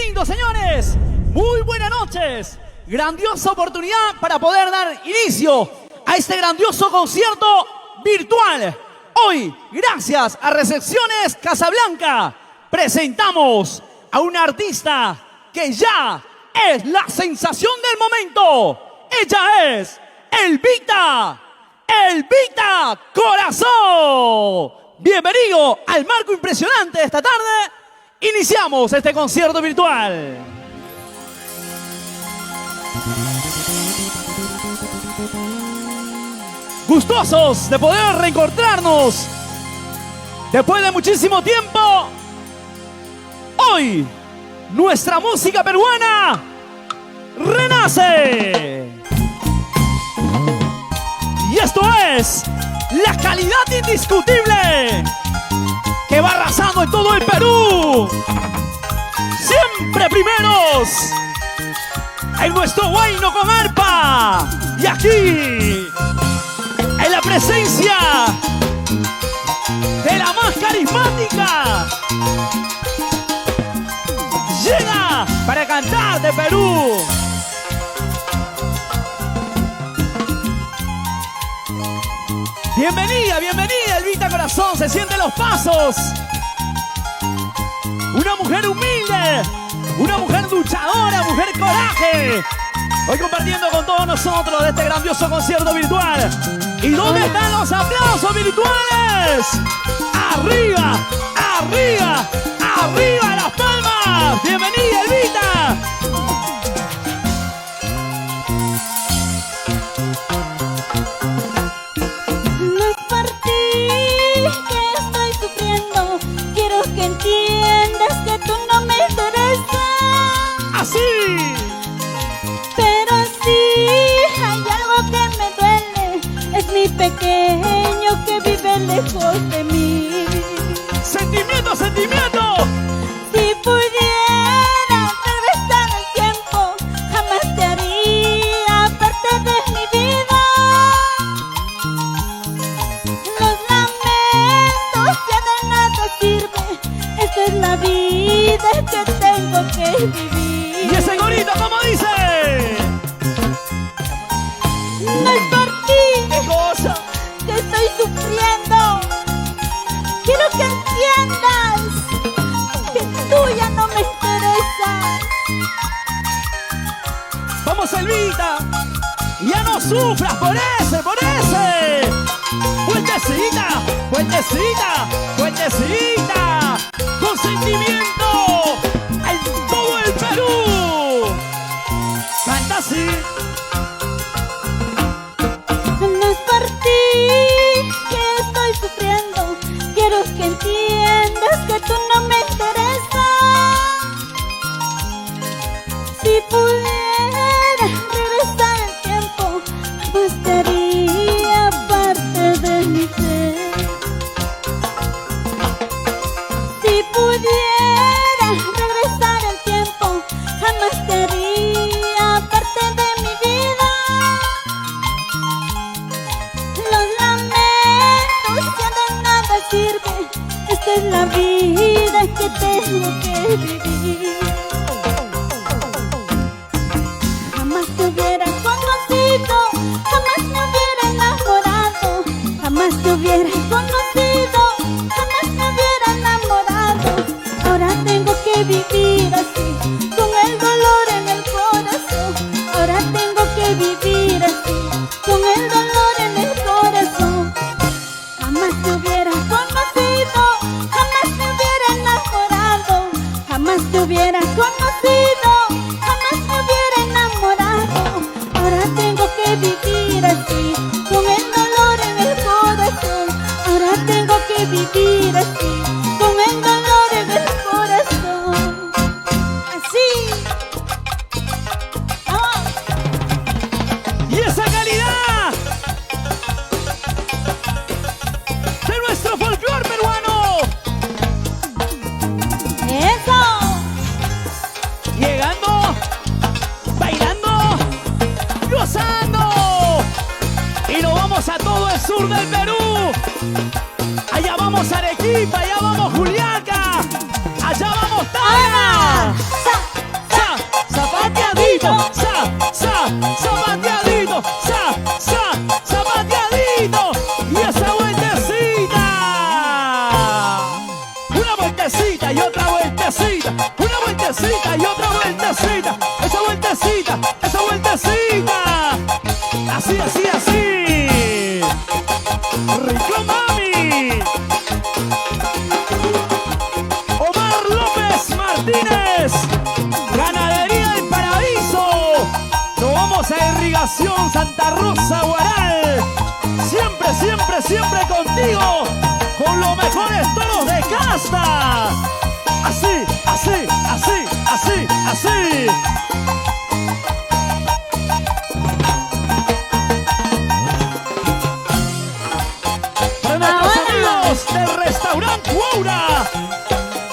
lindo, señores! Muy buenas noches. Grandiosa oportunidad para poder dar inicio a este grandioso concierto virtual. Hoy, gracias a Recepciones Casablanca, presentamos a una artista que ya es la sensación del momento. Ella es Elvita Corazón. Bienvenido al marco impresionante de esta tarde. Iniciamos este concierto virtual. Gustosos de poder reencontrarnos después de muchísimo tiempo. Hoy, nuestra música peruana renace. Y esto es la calidad indiscutible que va arrasando en todo el Perú. Siempre primeros en nuestro Huayno con arpa. Y aquí, en la presencia de la más carismática, llega para cantar de Perú. Bienvenida, bienvenida, Elvita Corazón. Se sienten los pasos. Una mujer humilde, una mujer luchadora, mujer coraje. Hoy compartiendo con todos nosotros de este grandioso concierto virtual. ¿Y dónde están los aplausos virtuales? ¡Arriba, arriba, arriba las palmas! ¡Bienvenida, Elvita! No es por ti que estoy sufriendo. Quiero que entiendas que tú no me interesas. ¡Así! Pero sí hay algo que me duele. Es mi pequeño que vive lejos de mí. ¡Sentimiento, sentimiento! Si pudiera regresar al tiempo, jamás te haría parte de mi vida. Los lamentos ya de nada sirven. Esta es la vida que tengo que vivir. ¿Y ese gorito cómo dice? No es por ti ¿Qué cosa? que estoy sufriendo. Quiero que entiendas que tú ya no me interesas. Vamos, Elvita. Ya no sufras por ese, por ese. Vueltecita, vueltecita, vueltecita. Con sentimiento en todo el Perú. Canta así. No es por ti que estoy sufriendo. Quiero que entiendas que tú no me interesas. Si pudiera regresar el tiempo, jamás te haría parte de mi ser. Si pudiera regresar el tiempo, jamás te haría parte de mi vida. Los lamentos ya de nada sirven. Esta es la vida que tengo que vivir. Jamás te hubiera conocido, jamás me hubiera enamorado. Jamás te hubiera conocido, jamás me hubiera enamorado. Ahora tengo que vivir así, con el dolor en el corazón. Ahora tengo que vivir así, con el dolor en el corazón. Jamás te hubiera conocido, jamás me hubiera enamorado. Jamás te hubiera conocido, jamás me hubiera enamorado. Ahora tengo que vivir así, con el dolor en el corazón. Ahora tengo que vivir así, con el dolor en el corazón. Así. ¡Vamos! Y esa calidad de nuestro folclor peruano. ¡Eso! Llegando, bailando, gozando. Y nos vamos a todo el sur del Perú. Allá vamos Arequipa, allá vamos Juliaca, allá vamos Tacna. zapateadito, zapateadito. Y esa vueltecita. Una vueltecita y otra vueltecita. Una vueltecita y otra vueltecita. Esa vueltecita, esa vueltecita. Así, así, así. Rico mami. Omar López Martínez. Ganadería del Paraíso. Nos vamos a Irrigación Santa Rosa Guaral. Siempre, siempre, siempre contigo. Con los mejores toros de casta. Así, así, así, así, así. Para nuestros amigos del restaurante Guaura.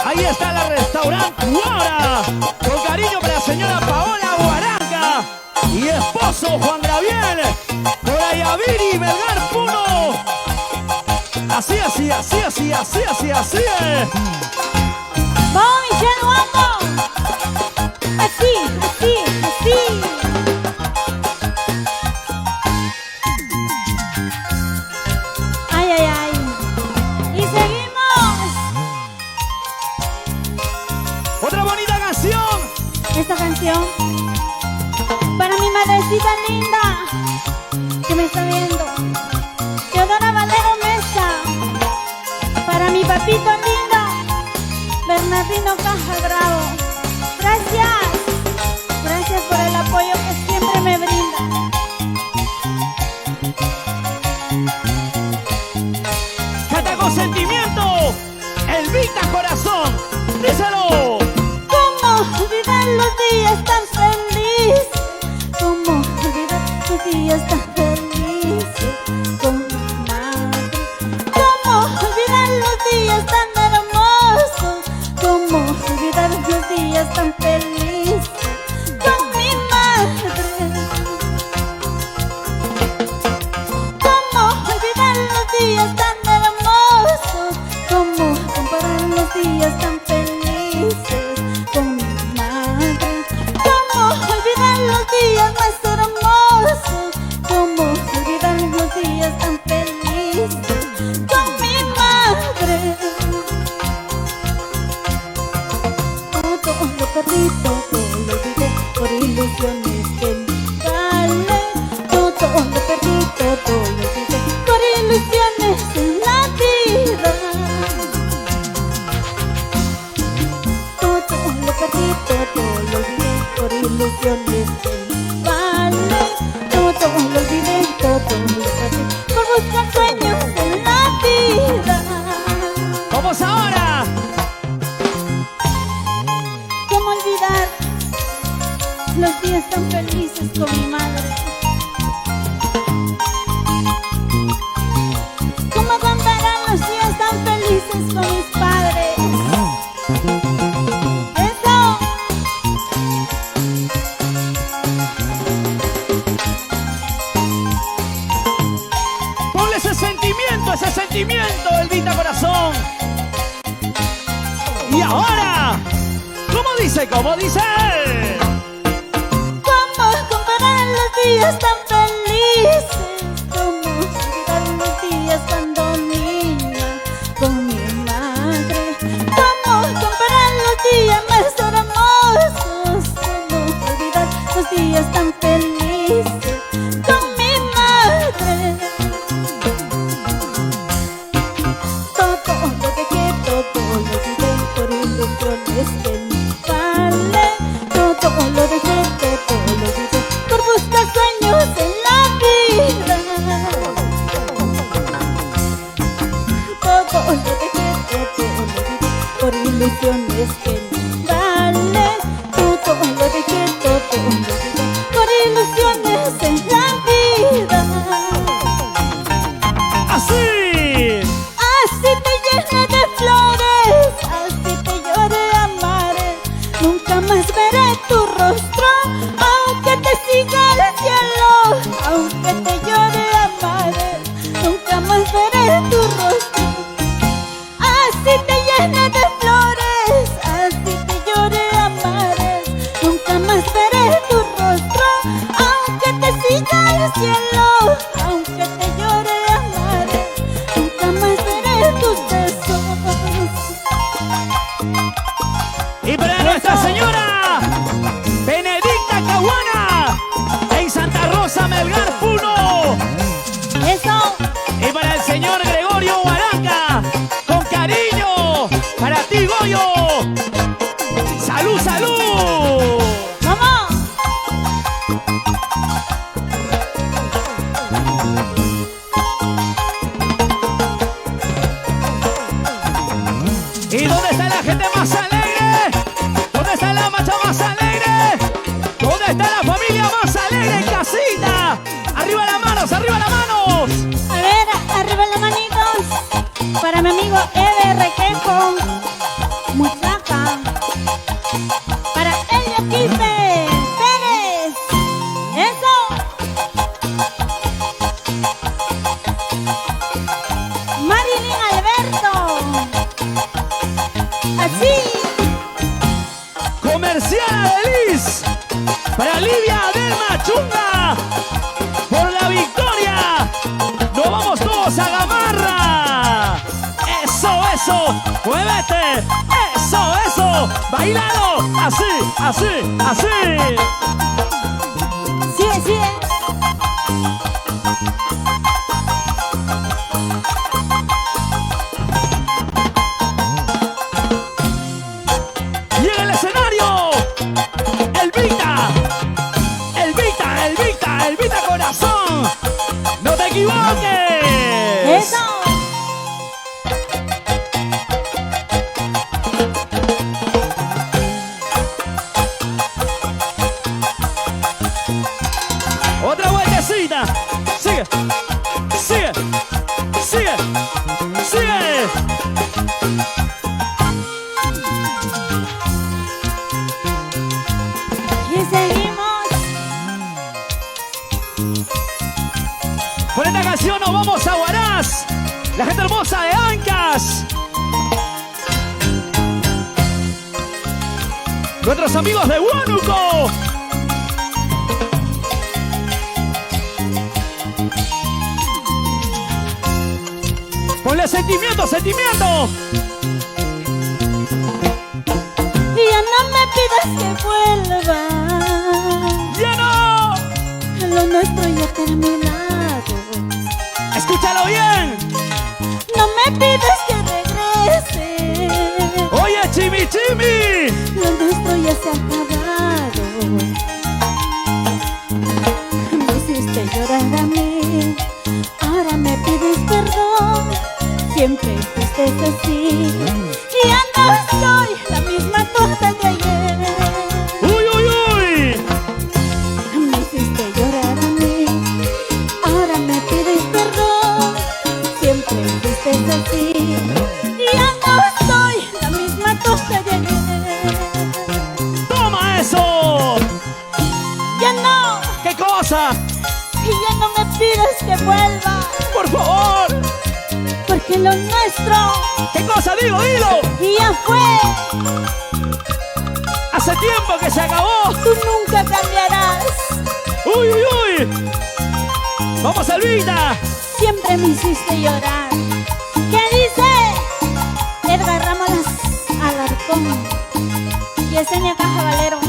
Ahí está el restaurante Guaura. Con cariño para la señora Paola Guaranga y esposo Juan Gabriel. Por Ayaviri Melgar Puno. Así, así, así, así, así, así, así es. Voy llevando. Así, así, así. Ay, ay, ay. Y seguimos. Otra bonita canción. Esta canción para mi madrecita linda que me está viendo. Teodora Valero Mesa. Para mi papito lindo Bernardino Cajagrao. Gracias. Gracias por el apoyo que siempre me brinda. Canta con sentimiento. Elvita Corazón. Díselo. ¿Cómo olvidar los días tan felices? ¿Cómo olvidar los días tan felices con mi madre? ¿Cómo olvidar los días tan hermosos? ¿Cómo olvidar los días tan felices con mi madre? ¿Cómo olvidar los días tan hermosos? ¿Cómo comparar los días tan felices con mi madre? ¿Cómo olvidar los días más hermosos? ¿Cómo olvidar los días tan felices con mi madre? Todo lo perdí, todo lo olvidé por ilusiones que vale. Todo lo perdí, todo lo olvidé por ilusiones en la vida. Todo lo perdí, todo lo olvidé por ilusiones que vale. Todo lo olvidé, todo lo perdí por buscar sueños en la vida. Vamos ahora. ¿Cómo olvidar los días tan felices con mi madre? ¿Cómo comparar los días tan felices con mis padres? ¡Eso! Ponle ese sentimiento, Elvita Corazón. Y ahora, ¿cómo dice? ¿Cómo dice? ¿Cómo comparar los días tan felices? ¿Cómo olvidar los días cuando niña con mi madre? ¿Cómo comparar los días más hermosos? ¿Cómo olvidar los días tan felices con mi madre? Todo lo dejé, todo lo olvidé por ilusiones que no vale. Todo lo dejé, todo lo olvidé por buscar sueños en la vida. Todo lo dejé, todo lo olvidé por ilusiones que no vale. Todo lo dejé, todo lo olvidé por ilusiones en la vida. Así. Así te llene de flores, así te llore amaré. Nunca más veré tu rostro, aunque te siga el cielo. Aunque te llore amaré, nunca más veré tu rostro. Así te llene de flores, así te llore amaré. Nunca más veré tu rostro. Comercial Adelis, para Livia del Machunga, por la victoria. Nos vamos todos a Gamarra. Eso, muévete. Eso, bailalo. Así. Sigue. Y en el escenario, Elvita corazón. No te equivoques. Eso. Otra vueltecita. Sigue. Y seguimos. Por esta canción nos vamos a Huaraz. La gente hermosa de Ancas. Nuestros amigos de Huánuco. Ponle sentimiento. Y ya no me pidas que vuelva. ¡Ya no! Lo nuestro ya ha terminado. ¡Escúchalo bien! No me pidas que regrese. ¡Oye, Chimi! Lo nuestro ya se ha acabado. Me hiciste llorar a mí. Ahora me pides perdón. Siempre fuiste así. Y ya no soy la misma tonta de ayer. ¡Uy! Me hiciste llorar a mí. Ahora me pides perdón. Siempre fuiste así. Y ya no soy la misma tonta de ayer. ¡Toma eso! Ya no. ¿Qué cosa? Y ya no me pides que vuelva. ¡Por favor! Porque lo nuestro ¿Qué cosa? Dilo. ya fue. Hace tiempo que se acabó. Tú nunca cambiarás. ¡Uy! ¡Vamos, Elvita! Siempre me hiciste llorar. ¿Qué dice? Edgar Ramos Alarcón y Yesenia Caja Valero.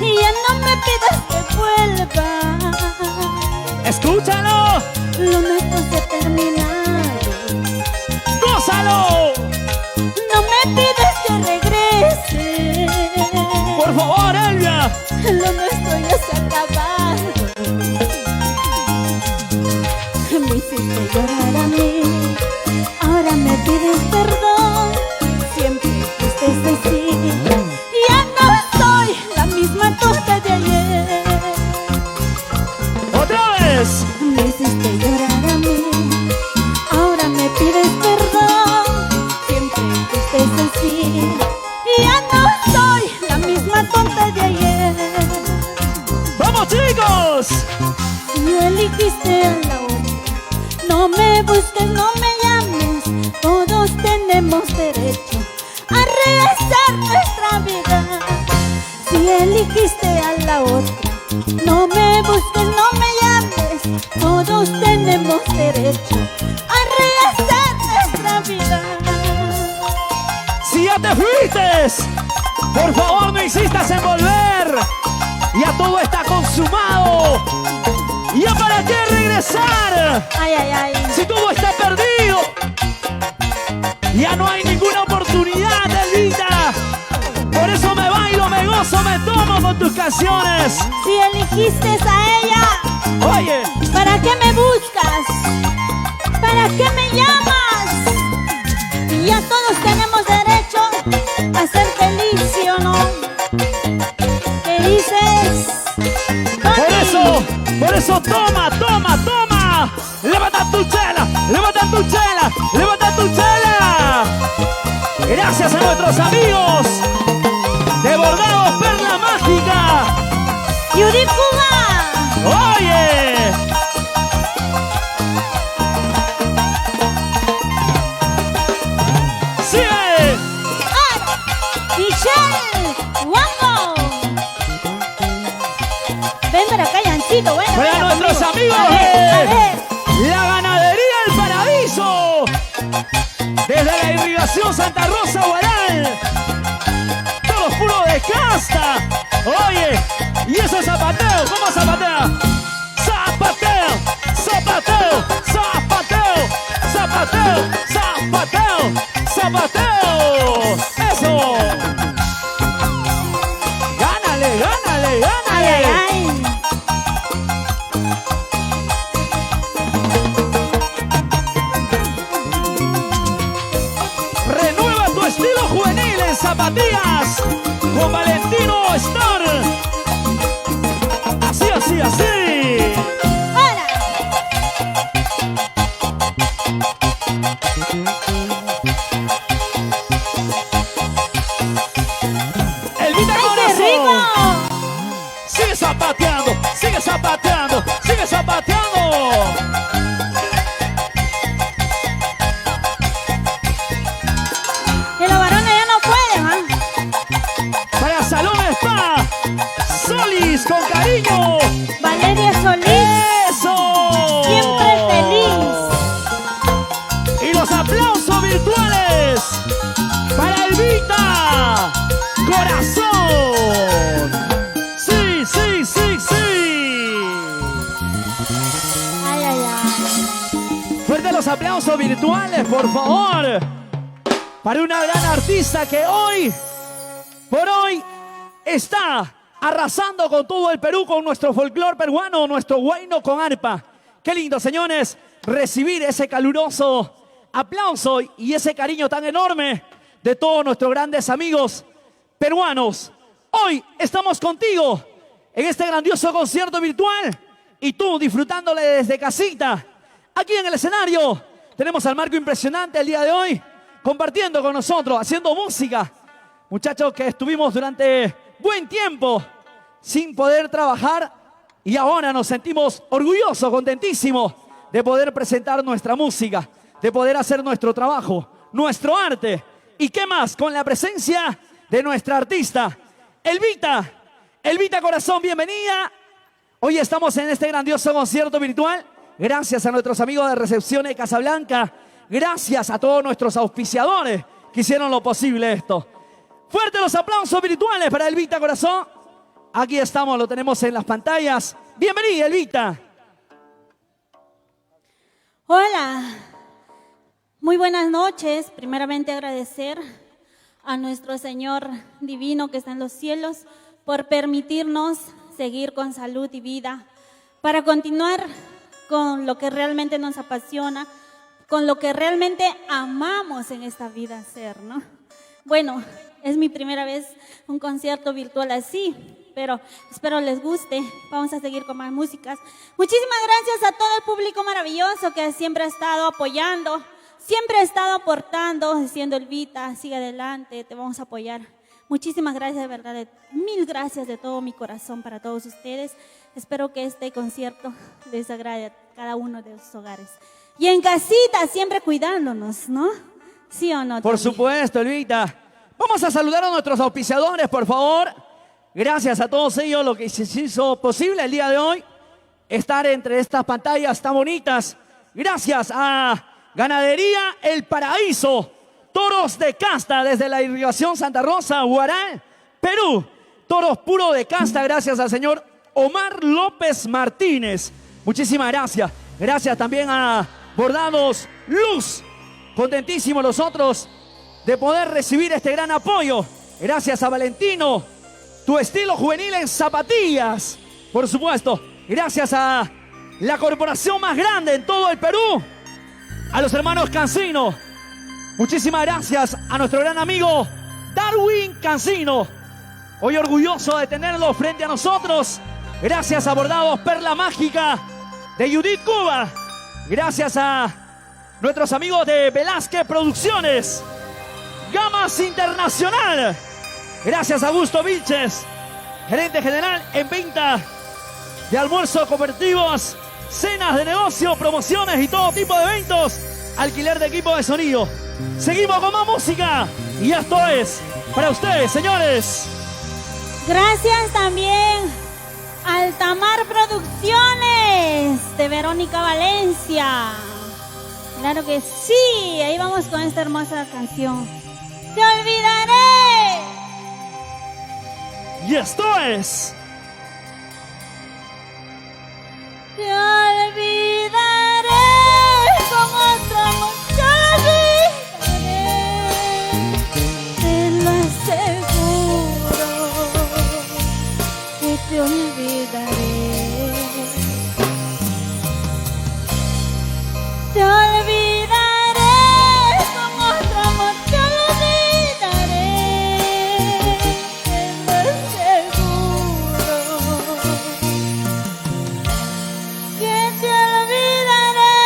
Y ya no me pidas que vuelva. ¡Escúchalo! Lo nuestro se ha terminado. ¡Gózalo! No me pides que regrese. ¡Por favor, Elvia! Lo nuestro ya se ha acabado. Me hiciste llorar a mí. Ahora me pides perdón. Siempre fuiste así. Ya no soy la misma tonta de ayer. ¡Otra vez! Me hiciste llorar a mí. Ahora me pides perdón. Siempre fuiste así. Ya no soy la misma tonta de ayer. ¡Vamos, chicos! Si no elegiste a la otra, no me busques, no me llames. Todos tenemos derecho a rehacer nuestra vida. Si elegiste a la otra, no me busques, no me llames. Todos tenemos derecho a rehacer nuestra vida. ¡Si ya te fuiste! ¡Por favor, no insistas en volver! ¡Ya todo está consumado! ¿Ya para qué regresar? Ay. ¡Si todo está perdido! ¡Ya no hay ninguna oportunidad, Elvita! Por eso me bailo, me gozo, me tomo con tus canciones. Si elegiste a ella, Oye, ¿para qué me buscas? ¿Para qué me llamas? Y ya todos tenemos derecho a ser feliz, ¿sí o no? ¿Qué dices? por eso toma. Levanta tu chela. Gracias a nuestros amigos de Bordados Perla Mágica. Yuri Cuba. Oye, amigos A ver. de la ganadería El Paraíso, desde la irrigación Santa Rosa Guaral, todos puros de casta. Oye, y ese zapateo, ¿cómo zapatea? Zapateo, zapateo, zapateo, zapateo, zapateo, zapateo. Eso. Gánale, gánale, gánale. Ay, ay, ay. Renueva tu estilo juvenil en zapatillas con Valentino Star. Así, así, así. ¡Hola! Elvita ¡Ay, qué Corazón. rico! Sigue zapateando, sigue zapateando, sigue zapateando. Y los varones ya no pueden, ¿ah? Para Salón Spa, Solis con cariño. Valeria Solís, ¡Eso! siempre feliz. Y los aplausos virtuales para Elvita Corazón. Sí, sí, sí, sí. Ay, ay, ay. Fuerte los aplausos virtuales, por favor. Para una gran artista que hoy, por hoy, está arrasando con todo el Perú, con nuestro folclor peruano, nuestro huayno con arpa. Qué lindo, señores, recibir ese caluroso aplauso y ese cariño tan enorme de todos nuestros grandes amigos peruanos. Hoy estamos contigo en este grandioso concierto virtual y tú disfrutándole desde casita. Aquí en el escenario tenemos al Marco Impresionante el día de hoy, compartiendo con nosotros, haciendo música. Muchachos que estuvimos durante buen tiempo sin poder trabajar y ahora nos sentimos orgullosos, contentísimos de poder presentar nuestra música, de poder hacer nuestro trabajo, nuestro arte. ¿Y qué más? Con la presencia de nuestra artista, Elvita. Elvita Corazón, bienvenida. Hoy estamos en este grandioso concierto virtual. Gracias a nuestros amigos de Recepciones Casablanca. Gracias a todos nuestros auspiciadores que hicieron lo posible esto. Fuerte los aplausos virtuales para Elvita Corazón. Aquí estamos, lo tenemos en las pantallas. Bienvenida, Elvita. Hola, muy buenas noches. Primeramente agradecer a nuestro Señor Divino que está en los cielos por permitirnos seguir con salud y vida, para continuar con lo que realmente nos apasiona, con lo que realmente amamos en esta vida hacer, ¿no? Bueno, es mi primera vez un concierto virtual así, pero espero les guste. Vamos a seguir con más músicas. Muchísimas gracias a todo el público maravilloso que siempre ha estado apoyando, siempre ha estado aportando, diciendo Elvita, sigue adelante, te vamos a apoyar. Muchísimas gracias, de verdad, mil gracias de todo mi corazón para todos ustedes. Espero que este concierto les agrade a cada uno de sus hogares. Y en casita, siempre cuidándonos, ¿no? ¿Sí o no? Por Tony? supuesto, Elvita. Vamos a saludar a nuestros auspiciadores, por favor. Gracias a todos ellos, lo que se hizo posible el día de hoy, estar entre estas pantallas tan bonitas. Gracias a Ganadería El Paraíso, toros de casta desde la irrigación Santa Rosa, Huaral, Perú. Toros puros de casta, gracias al señor Omar López Martínez. Muchísimas gracias. Gracias también a Bordados Luz. Contentísimos nosotros de poder recibir este gran apoyo. Gracias a Valentino, tu estilo juvenil en zapatillas. Por supuesto, gracias a la corporación más grande en todo el Perú, a los hermanos Cancino. Muchísimas gracias a nuestro gran amigo Darwin Cancino. Hoy orgulloso de tenerlo frente a nosotros. Gracias a Bordados Perla Mágica de Judith Cuba. Gracias a nuestros amigos de Velázquez Producciones. Gamas Internacional. Gracias a Augusto Vilches, gerente general en venta de almuerzos cooperativos, cenas de negocio, promociones y todo tipo de eventos. Alquiler de equipo de sonido. Seguimos con más música. Y esto es para ustedes, señores. Gracias también a Altamar Producciones. de Verónica Valencia. Claro que sí, ahí vamos con esta hermosa canción. Te olvidaré. Y esto es... Te olvidaré con otro amor, te olvidaré, te lo aseguro, que te olvidaré. Te olvidaré con otro amor, te olvidaré, te lo aseguro. Que te olvidaré.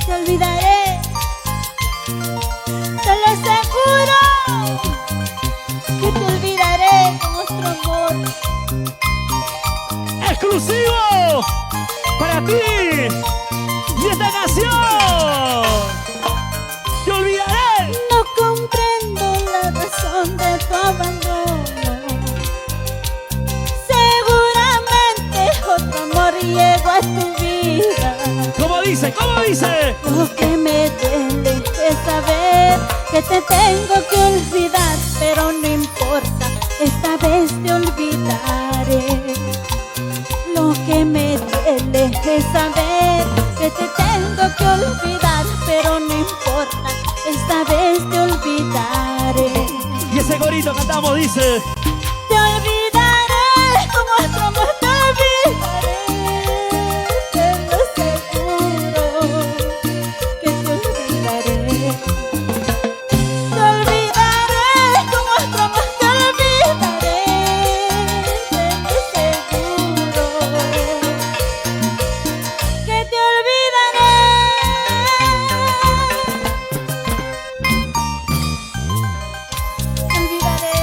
Te olvidaré, te lo aseguro. Que te olvidaré con otro amor. exclusivo para ti. Y esta canción, te olvidaré. No comprendo la razón de tu abandono. Seguramente otro amor llegó a tu vida. ¿Cómo dice? ¿Cómo dice? Lo que me duele es saber que te tengo que olvidar, pero no importa, esta vez te olvidaré. Lo que me duele es saber que te tengo que olvidar, pero no importa, esta vez te olvidaré. Y ese corito cantamos, dice... Te olvidaré con otro amor, te olvidaré, te lo aseguro, que te olvidaré. Te olvidaré con otro amor, te olvidaré, te lo aseguro, que te olvidaré. Te olvidaré.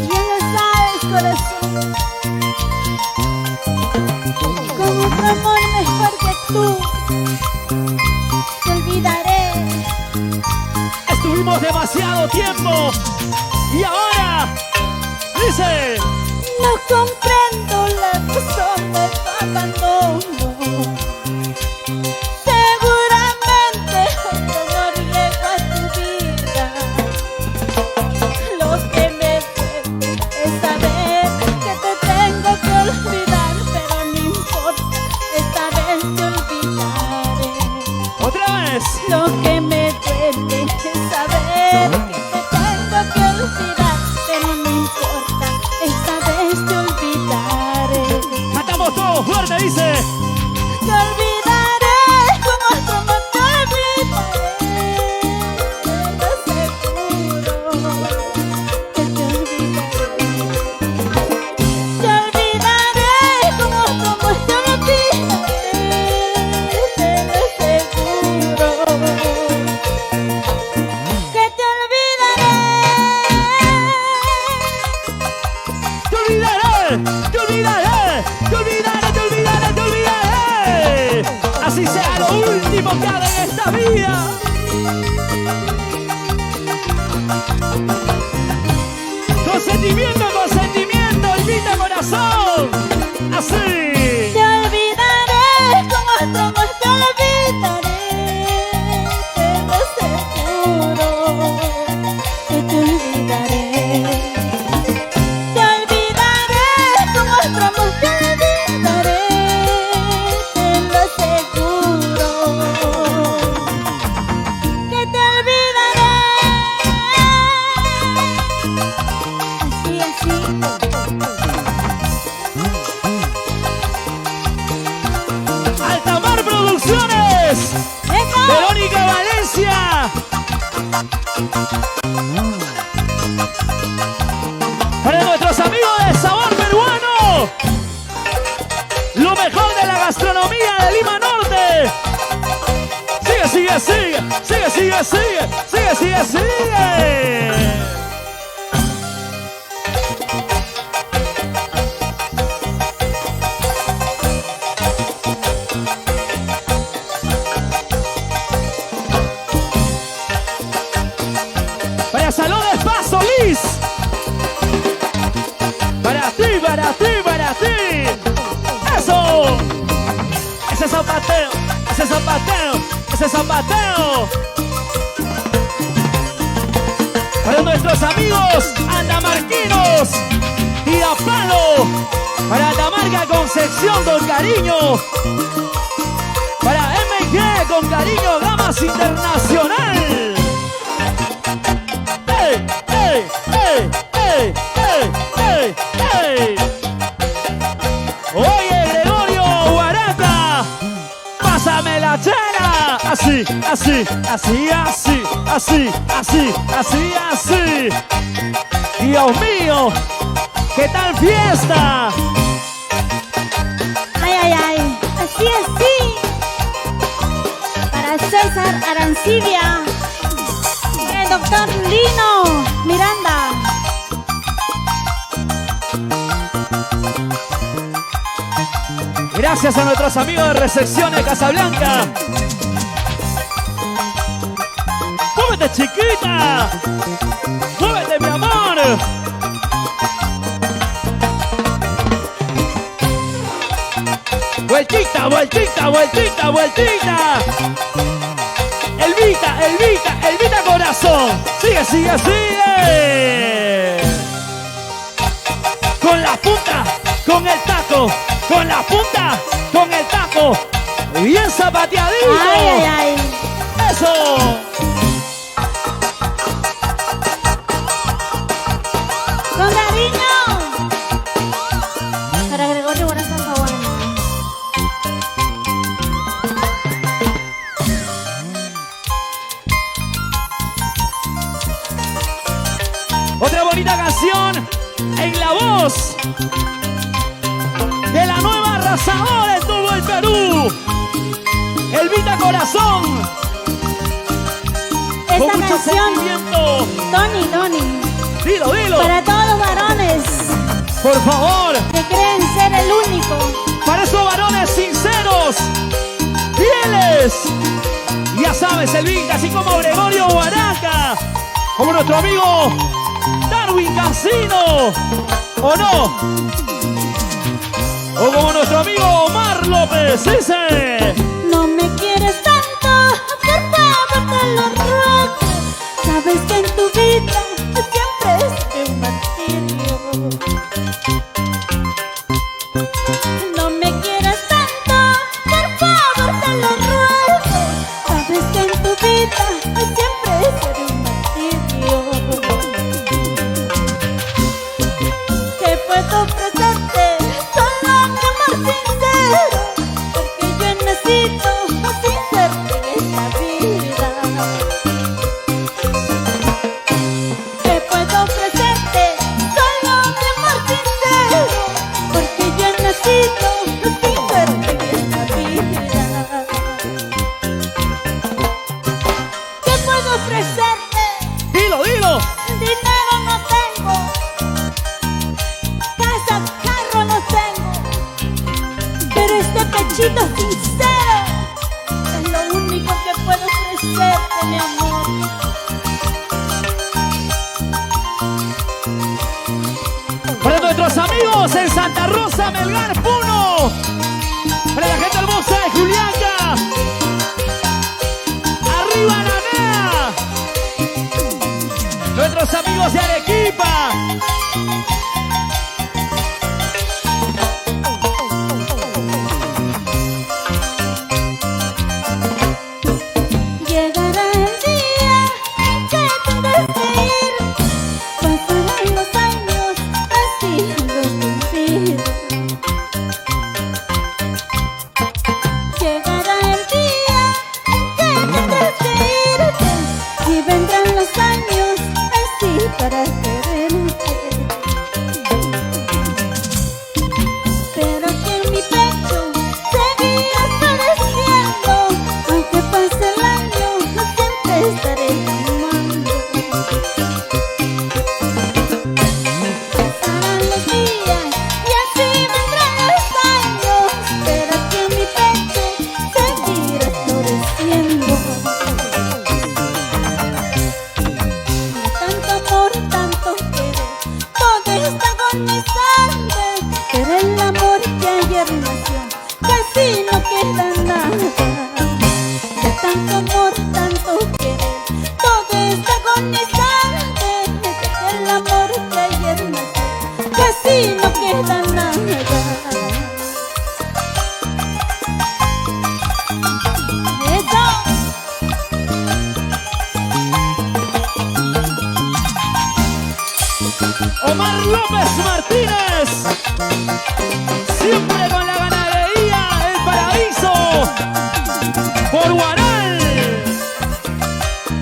Ya lo sabes, corazón. Con otro amor mejor que tú, te olvidaré. Estuvimos demasiado tiempo y ahora dice... No comprendo la razón de tu abandono. Seguramente otro amor llegó a tu vida. Lo que me duele es saber que te tengo que olvidar, pero no importa, esta vez te olvidaré. Otra vez. Lo que me duele es saber que te tengo que olvidar, pero no importa, esta vez te olvidaré. Cantamos todos fuerte, dice... Te olvidaré con otro amor, te olvidaré, te lo aseguro, que te olvidaré. Te olvidaré con otro amor, te olvidaré, te lo aseguro, que te olvidaré. Te olvidaré, te olvidaré, te olvidaré, te olvidaré, te olvidaré. Así sea lo último que haga en esta vida. Consentimiento, consentimiento, invita corazón. Así. Te olvidaré con otro amor, te olvidaré, te lo aseguro, que te olvidaré. Te olvidaré con otro amor, te olvidaré, te lo aseguro, que te olvidaré. Así, así. Altamar Producciones. ¡Eco! Verónica Valencia. Para nuestros amigos de Sabor Peruano. Lo mejor de la gastronomía de Lima Norte. Sigue, sigue, sigue. Sigue, sigue, sigue. Sigue, sigue, sigue. Salón de Paso, Liz. Para ti, para ti, para ti. ¡Eso! Ese zapateo, ese zapateo, ese zapateo. Para nuestros amigos andamarquinos y a palo. Para Atamarca Concepción Don Cariño. Para MG con cariño Gamas Internacional. ¡Ey, ey, ey, ey, ey, ey, ey! Oye, Gregorio Guaraca, pásame la chela. Así, así, así, así, así, así, así, así. Dios mío, ¿qué tal fiesta? Ay, ay, ay. Así, así. Para César Arancibia. Para el doctor Lino Miranda. Gracias a nuestros amigos de Recepción de Casablanca. ¡Muévete, chiquita! ¡Muévete, mi amor! ¡Vueltita, vueltita, vueltita, vueltita! ¡Elvita, Elvita, Elvita corazón! ¡Sigue, sigue, sigue! Con la punta, con el taco, con la punta, con el taco. Bien zapateadito. Ay, ay, ay. ¡Eso! Con cariño. Para Gregorio Guaraca Caguana. Otra bonita canción en la voz de la nueva arrasadora en todo el Perú, Elvita Corazón. Con Esta mucho canción, sentimiento. Tony, Dilo, dilo. para todos los varones Por favor. que creen ser el único. Para esos varones sinceros, fieles. Ya sabes, Elvita, así como Gregorio Guaraca, como nuestro amigo Darwin Cancino, ¿o no? O como nuestro amigo Omar López, dice. No me quieres tanto, por favor te lo ruego. Sabes que en tu vida siempre es un martirio. No me quieras tanto, por favor te lo ruego. Sabes que en tu vida siempre es un martirio. ¿Qué puedo ofrecerte? Solo mi amor sincero, porque yo necesito sin suerte en esta vida. ¿Qué puedo ofrecerte? Solo mi amor sincero, porque yo necesito sin suerte en esta vida. ¿Qué puedo ofrecerte? Dilo, dilo. Dinero no tengo, casa, carro no tengo, pero este pechito sincero es lo único que puedo ofrecerte, mi amor. Para nuestros amigos en Santa Rosa, Melgar, Puno. Para la gente hermosa de Juliaca. ¡Arriba la NEA! Nuestros amigos de Arequipa. Llegará el día en que tendrás que ir, pasarán los años así los cumplir. Llegará el día en que tendrás que irte y vendrán los años así para quererte. Omar López Martínez, siempre con la ganadería El Paraíso, por Guaral.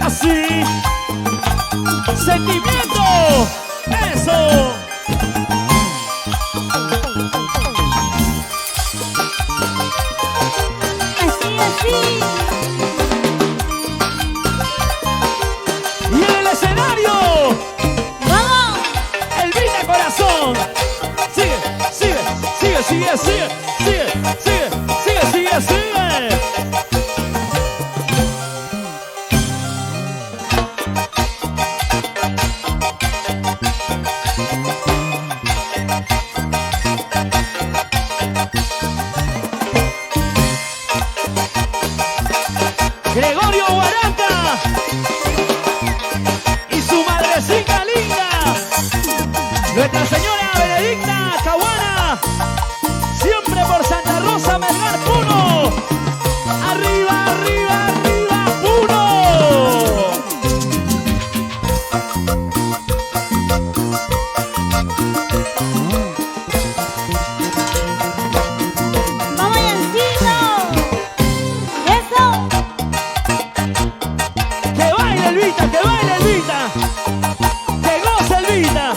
Así, sentimiento, eso. Así, así. Y en el escenario, ¡Vamos! Elvita Corazón. Sigue, sigue, sigue, sigue, sigue, sigue, sigue, sigue, sigue, sigue. Gregorio Guaranca y su madrecita linda, Nuestra Señora Benedicta Caguana, siempre por Santa Rosa, Melgar, Puno. Arriba, arriba, arriba, Puno. ¡Vamos, Yancito! ¡Eso! Que baile Elvita, que baile Elvita, que goce Elvita.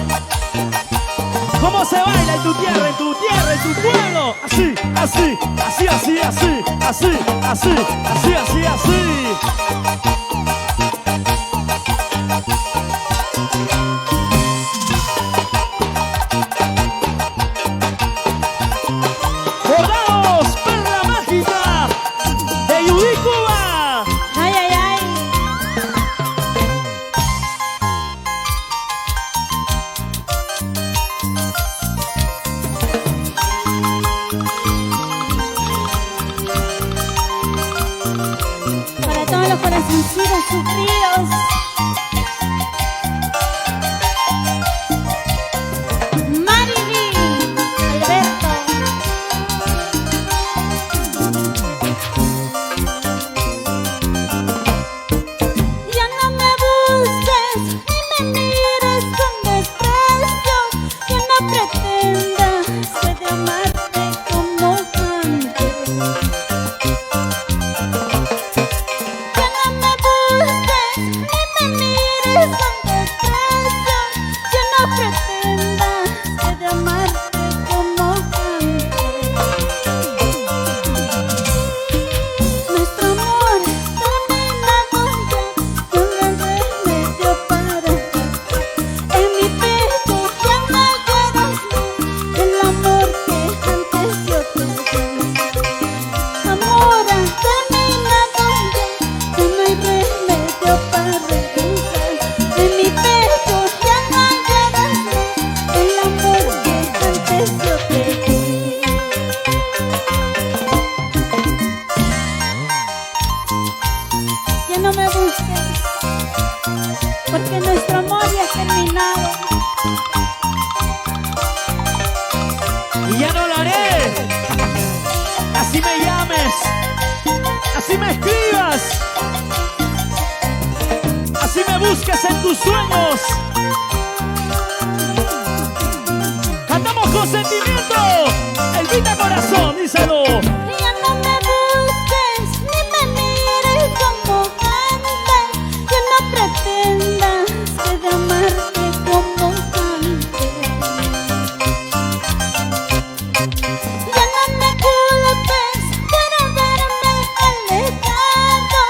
¿Cómo se baila en tu tierra, en tu tierra, en tu pueblo? Así, así, así, así, así, así, así, así, así, así. Bordados, perla mágica de Yudí, Cuba. ¡Ay, ay, ay! Para todos los corazoncitos sufridos. Mariby, Alberto. Ya no me busques ni me mires con desprecio. Ya no pretendas que de amarte como antes. Ya no me busques ni me mires con desprecio. Ya no pretendas que de amarte como antes. Nuestro amor terminado ya, yo no hay remedio para ti. En mi pecho ya no llevas el amor que antes yo te di. Amor terminado ya, yo no hay remedio para regresar. En mi pecho ya no llevas el amor que antes yo te di. Ya no me busques, porque nuestro amor ya ha terminado. Y ya no lo haré. Así me llames, así me escribas, así me busques en tus sueños. Cantamos con sentimiento. Elvita Corazón, díselo. Ya no me busques, ni me mires como antes. Ya no pretendas que de amarte como antes. Ya no me culpes por haberme alejado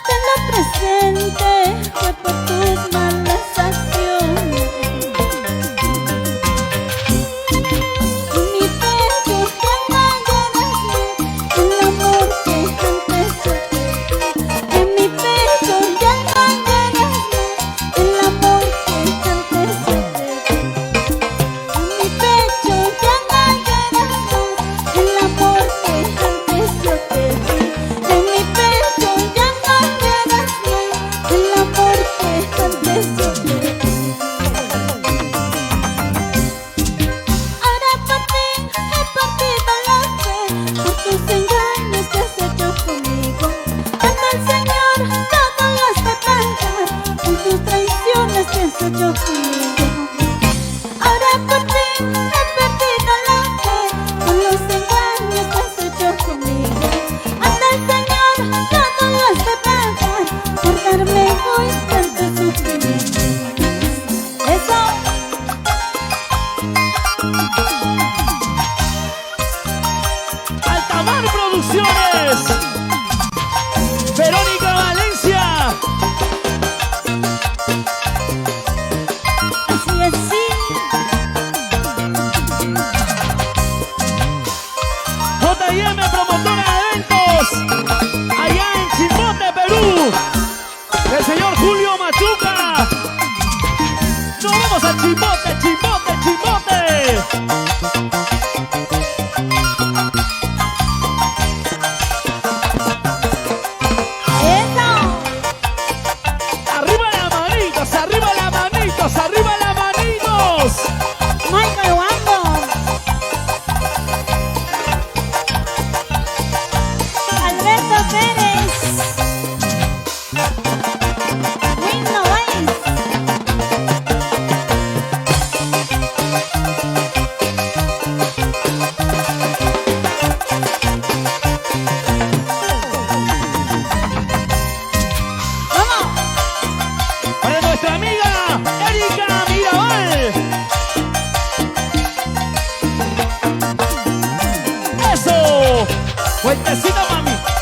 de lo presente. Fue por tus malas acciones. Mi pecho ya no llevas el amor que antes yo te di. En mi pecho ya no llevas el amor que antes yo te di. En mi pecho ya no llevas el amor que antes yo te di. En mi pecho ya no llevas el amor que antes yo te di. Ahora por fin he perdido la fe por tus engaños que has hecho conmigo. Ante el Señor todo lo has de pagar por tus traiciones que has hecho conmigo. Ahora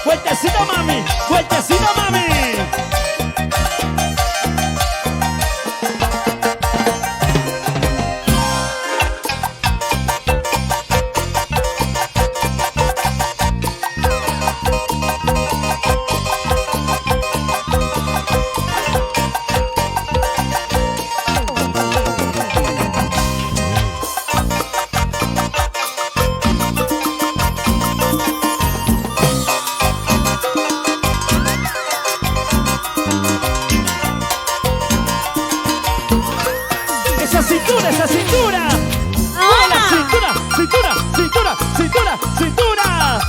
Vueltecita, mami. Vueltecita, mami. Esa cintura, esa cintura. ¡Hola! Cintura, cintura, cintura, cintura, cintura.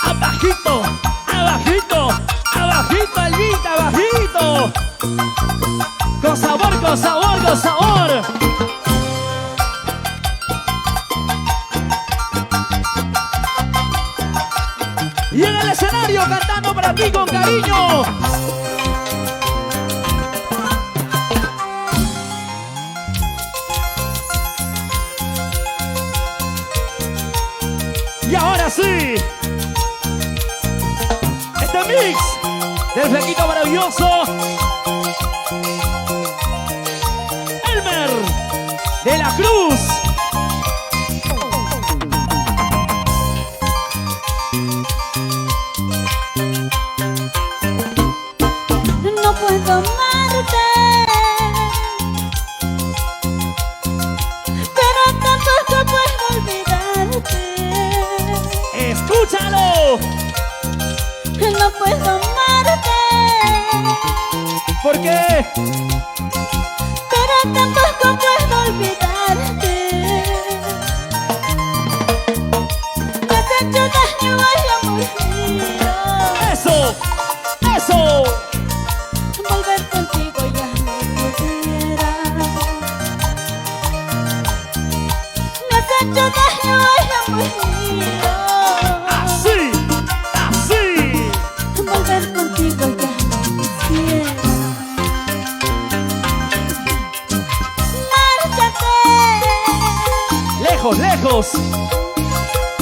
Abajito, abajito, abajito, Albita, abajito. Con sabor, con sabor, con sabor. Y en el escenario cantando para ti con cariño. Y ahora sí, este mix del flequito maravilloso Elmer de la Cruz. No puedo amarte, pero tampoco puedo olvidarte. ¡Escúchalo! No puedo amarte, ¿Por qué? pero tampoco puedo olvidarte. Me has hecho daño, ay amor mío. ¡Eso! ¡Eso! Volver contigo ya no pudiera. Me has hecho daño, ay amor mío. ¡Así! ¡Así! Volver contigo ya no quisiera. Márchate, ¡Lejos, lejos!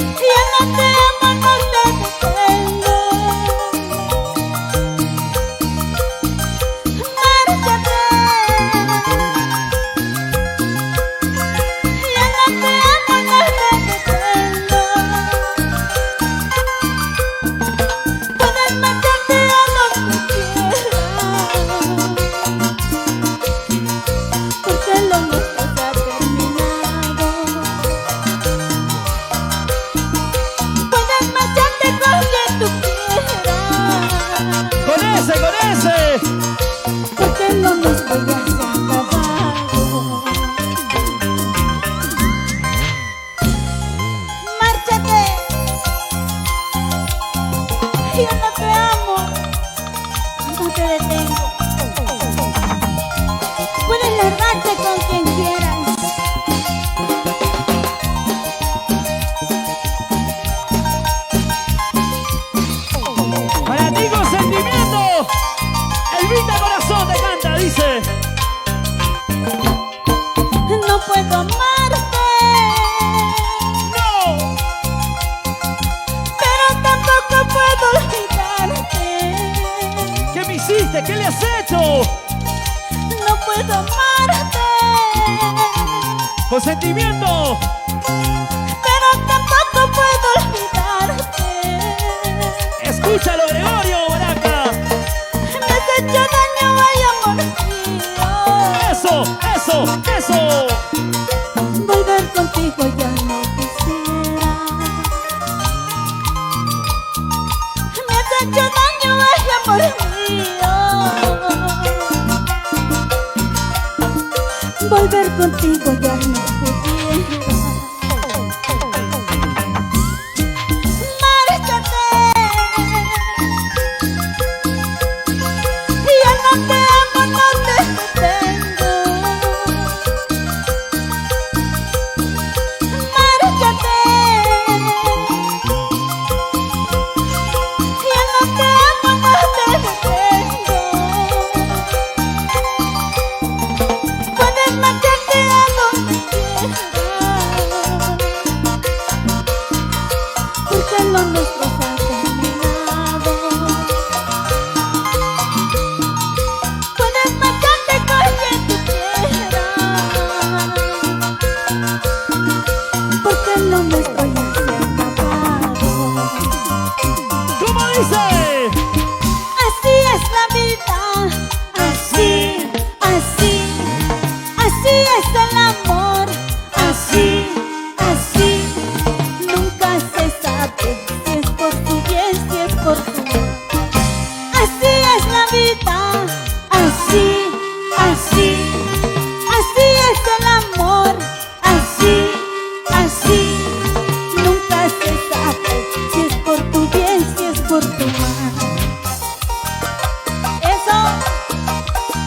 ya no te amo, no te detengo. Márchate, ya no te amo, no te detengo. Puedes marcharte a donde quieras, porque lo nuestro se ha terminado. Puedes marcharte con quien tú quieras, ¡Con ese, con ese! porque lo nuestro ya se ha acabado. Márchate, yo no te amo, no te detengo. Puedes largarte con quien quieras, Para ti con sentimiento, Elvita Corazón te canta, dice. no puedo amarte, ¡No! pero tampoco puedo olvidarte. ¿Qué me hiciste? ¿Qué le has hecho? No puedo amarte, Con sentimiento. pero tampoco puedo olvidarte. Escúchalo, Gregorio Baraca. Me has hecho daño, ay amor mío. Eso, eso, eso. Volver contigo ya no quisiera. Me has hecho daño, ay amor mío. Volver contigo ya no pudiera. Márchate, ya no te amo, no te detengo. Márchate, ya no te dice. Así es la vida, así, así, así es el amor, así, así. Nunca se sabe si es por tu bien, si es por tu mal. Así es la vida, así, así, así es el amor, así, así. Nunca se sabe si es por tu bien, si es por tu mal.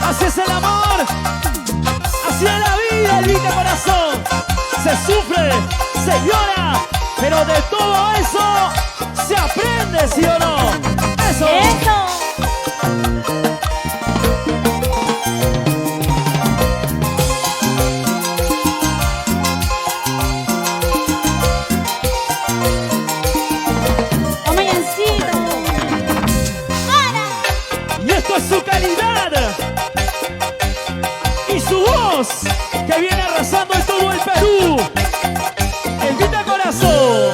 Así es el amor, así es la vida, el vida corazón. Se sufre, se llora, pero de todo eso se aprende, ¿sí o no? Eso. Eso. Y esto es su calidad y su voz que viene arrasando en todo el Perú. El Vita Corazón.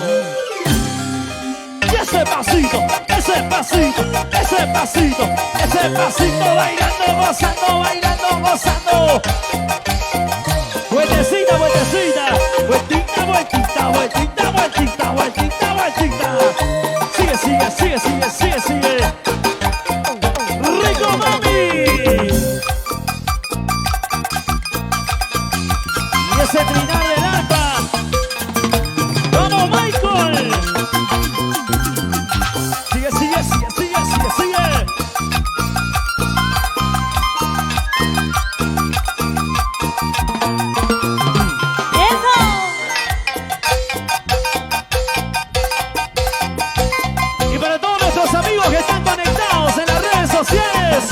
Y ese pasito, ese pasito, ese pasito, ese pasito, bailando, gozando, bailando, gozando. Vueltecita, vueltecita, vueltita, vueltita, vueltita, vueltita, vueltita, vueltita. Sigue, sigue, sigue, sigue, sigue, sigue. ¡Rico, mami! Y ese trinar del arpa. ¡Vamos, Michael! Sigue, sigue, sigue, sigue, sigue, sigue. Y para todos nuestros amigos que están conectados en las redes sociales.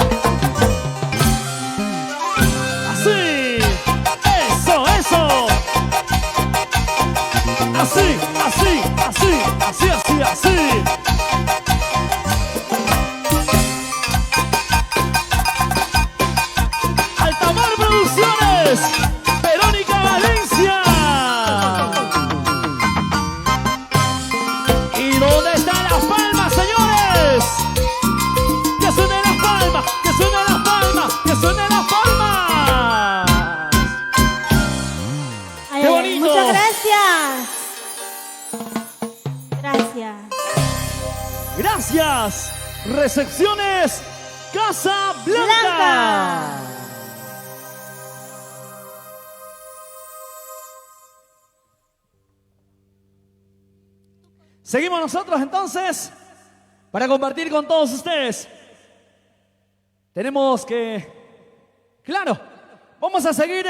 Así. Eso, eso. Así, así, así, así, así, así. Altamar Producciones, Verónica Valencia. ¿Y dónde están las palmas, señores? ¡Que suenen las palmas! ¡Que suenen las palmas! ¡Que suenen las palmas! Ay, ¡Qué bonito! Muchas gracias. Gracias. Gracias. Recepciones Casa Blanca. Blanca. Seguimos nosotros entonces para compartir con todos ustedes. Tenemos que, claro, vamos a seguir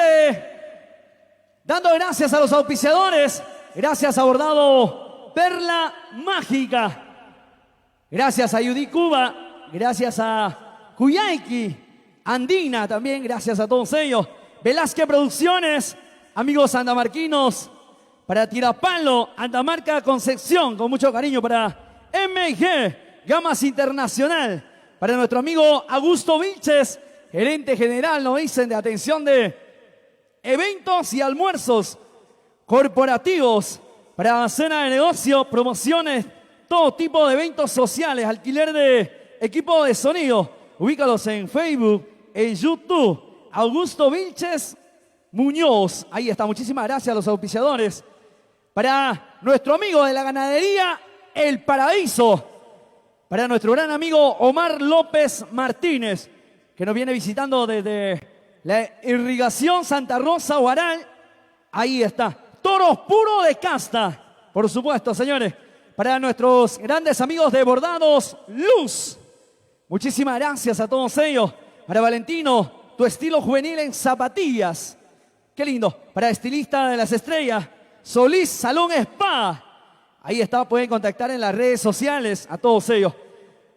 dando gracias a los auspiciadores. Gracias a Bordado Perla Mágica. Gracias a Yudi Cuba. Gracias a Cuyaiki Andina también. Gracias a todos ellos. Velázquez Producciones. Amigos andamarquinos. Para Tirapalo, Andamarca Concepción. Con mucho cariño para MG Gamas Internacional. Para nuestro amigo Augusto Vilches. Gerente general, nos dicen, de atención de eventos y almuerzos corporativos, para cena de negocio, promociones, todo tipo de eventos sociales, alquiler de equipo de sonido. Ubícalos en Facebook, en YouTube. Augusto Vilches Muñoz. Ahí está, muchísimas gracias a los auspiciadores. Para nuestro amigo de la ganadería El Paraíso. Para nuestro gran amigo Omar López Martínez, que nos viene visitando desde la irrigación Santa Rosa Huaral. Ahí está. Toros puro de casta, por supuesto, señores. Para nuestros grandes amigos de Bordados Luz. Muchísimas gracias a todos ellos. Para Valentino, tu estilo juvenil en zapatillas. Qué lindo. Para Estilista de las Estrellas, Solís Salón Spa. Ahí está, pueden contactar en las redes sociales a todos ellos.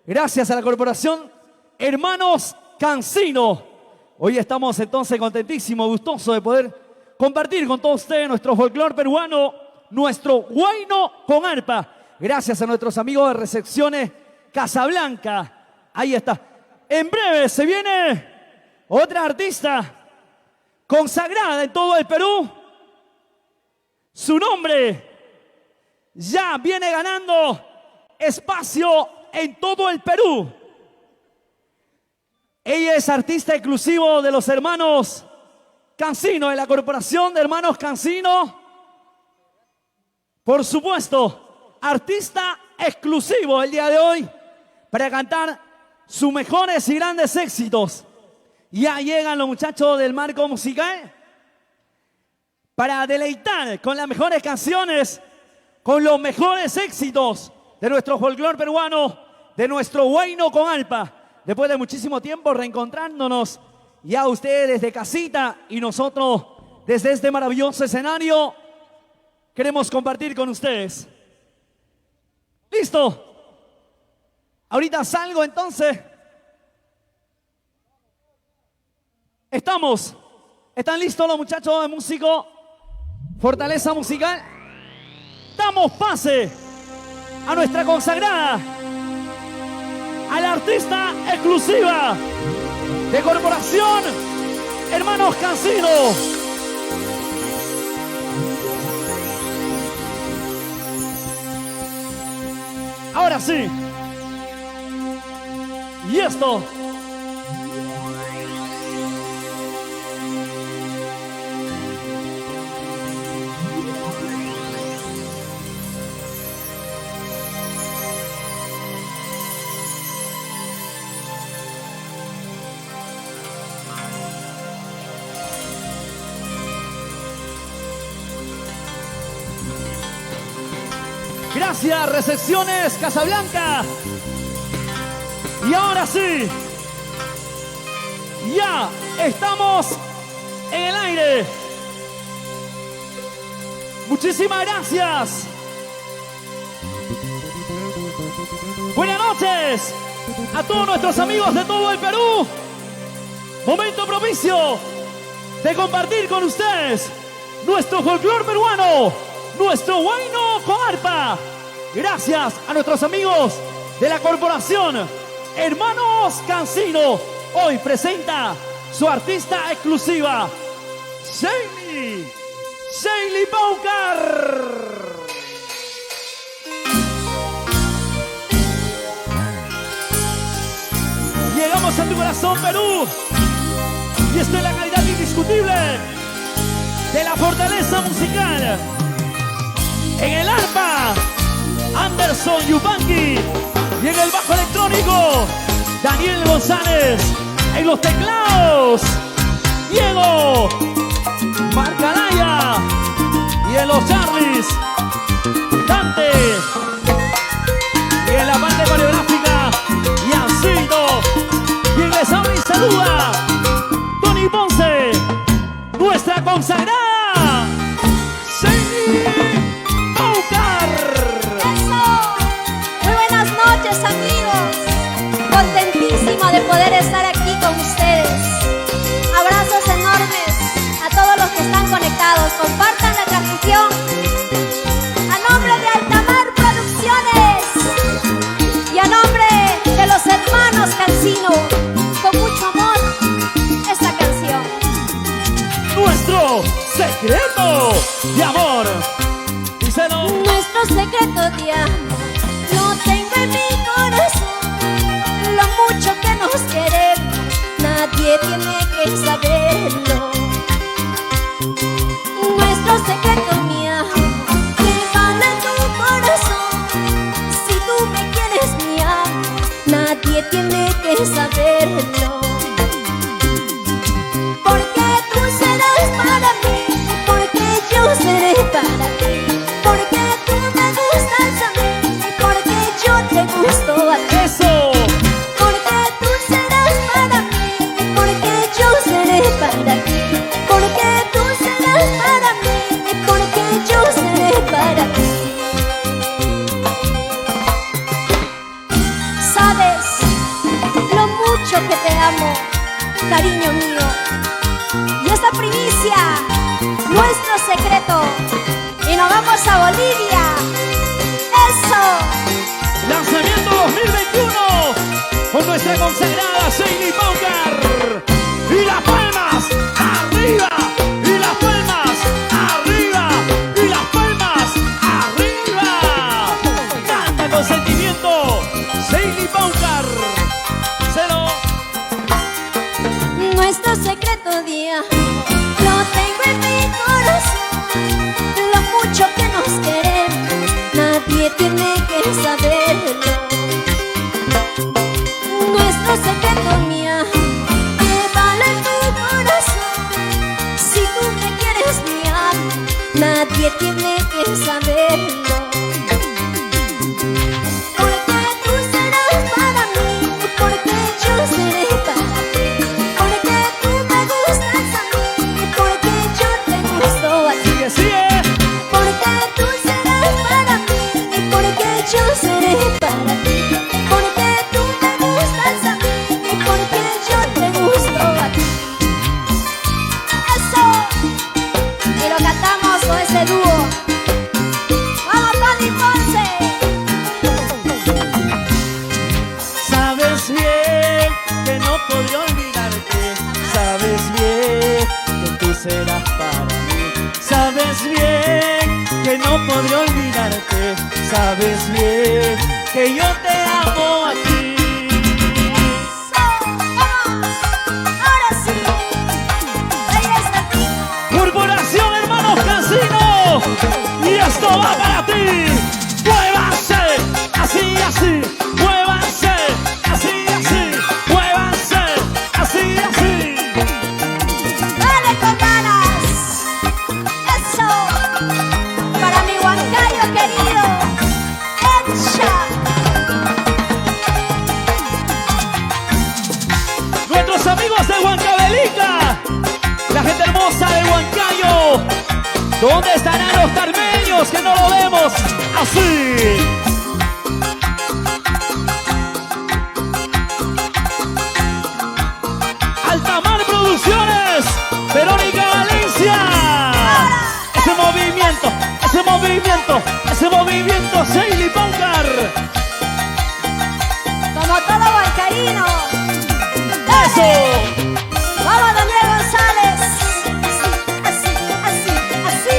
Gracias a la corporación Hermanos Cancino. Hoy estamos entonces contentísimos, gustosos de poder compartir con todos ustedes nuestro folclor peruano, nuestro huayno con arpa. Gracias a nuestros amigos de Recepciones Casablanca. Ahí está. En breve se viene otra artista consagrada en todo el Perú. Su nombre ya viene ganando espacio en todo el Perú. Ella es artista exclusivo de los hermanos Cancino, de la Corporación de Hermanos Cancino. Por supuesto, artista exclusivo el día de hoy para cantar sus mejores y grandes éxitos. Ya llegan los muchachos del marco musical para deleitar con las mejores canciones, con los mejores éxitos de nuestro folclor peruano, de nuestro huayno con arpa. Después de muchísimo tiempo reencontrándonos, ya ustedes desde casita y nosotros desde este maravilloso escenario, queremos compartir con ustedes. ¿Listo? Ahorita salgo entonces. ¿Estamos? ¿Están listos los muchachos de músico? Fortaleza musical. Damos pase a nuestra consagrada, a la artista exclusiva de Corporación Hermanos Cancino. Ahora sí. Y esto. Gracias, Recepciones Casablanca. Y ahora sí, ya estamos en el aire. Muchísimas gracias. Buenas noches a todos nuestros amigos de todo el Perú. Momento propicio de compartir con ustedes nuestro folclor peruano, nuestro huayno con arpa. Gracias a nuestros amigos de la Corporación Hermanos Cancino. Hoy presenta su artista exclusiva, Sheili Paucar. Llegamos a tu corazón, Perú. Y esta es la calidad indiscutible de la fortaleza musical. En el arpa, Anderson Yupanqui. Y en el bajo electrónico, Daniel González. En los teclados, Diego Marcalaya. Y en los Charlies, Dante. Y en la parte coreográfica, Yancito. Y en les habla y saluda Tony Ponce, nuestra consagrada Sheili Paucar. Muy buenas noches, amigos. Contentísima de poder estar aquí con ustedes. Abrazos enormes a todos los que están conectados. Compartan la transmisión. A nombre de Altamar Producciones y a nombre de los hermanos Cancino, con mucho amor, esta canción. Nuestro secreto de amor. Díselo. Nuestro secreto de amor lo tengo en mi corazón. Lo mucho que nos queremos, nadie tiene que saberlo. Nuestro secreto, mi amor, llévalo en tu corazón. Si tú me quieres, mi amor, nadie tiene que saberlo. Porque tú serás para mí, porque yo seré para ti. Porque tú me gustas a mí, porque yo te gusto a ti. Eso. Porque tú serás para mí, porque yo seré para ti. Porque tú serás para mí, porque yo seré para ti. Sabes lo mucho que te amo, cariño mío. Y esta primicia, nuestro secreto. Y nos vamos a Bolivia. ¡Eso! Lanzamiento 2021 con nuestra consagrada Sheili Paucar. Y las palmas arriba, y las palmas arriba, y las palmas arriba. Canta con sentimiento, Sheili Seili Paucar. Cero. Nuestro secreto día lo tengo en mi corazón. Lo mucho que nos queremos, nadie tiene que saberlo. Nuestro secreto mía, llévalo en tu corazón. Si tú me quieres mía, nadie tiene que saberlo. Porque tú serás para mí, porque yo seré para ti. Porque tú me gustas a mí, porque yo te gusto a ti. Sigue, sigue. Porque tú serás para mí, porque yo seré para ti. Porque tú me gustas a mí, porque yo te gusto a ti. Eso. Y lo cantamos con ese dúo. ¡Vamos, Tony Ponce! Sabes bien que no podré olvidarte. Sabes bien que tú serás para mí. Sabes bien que no podré olvidarte. Sabes bien que yo te amo a ti. ¡Vamos! ¡Ahora sí! ¡Ahí está el ritmo! Corporación Hermanos Casino. Y esto va para ti. Muévanse, así, así. Muévanse, así, así. Muévanse, así, así. ¡Dale con ganas! ¡Eso! Para mi Huancayo querido. ¡Echa! Nuestros amigos de Huancavelica, la gente hermosa de Huancayo. ¿Dónde estarán los tarmeños que no lo vemos? Así. Altamar Producciones, Verónica Valencia. Ese movimiento, ese movimiento, ese movimiento, Seili Paucar. Como todo huancaíno. Eso. ¡Vamos, Daniel González! Así, así, así, así.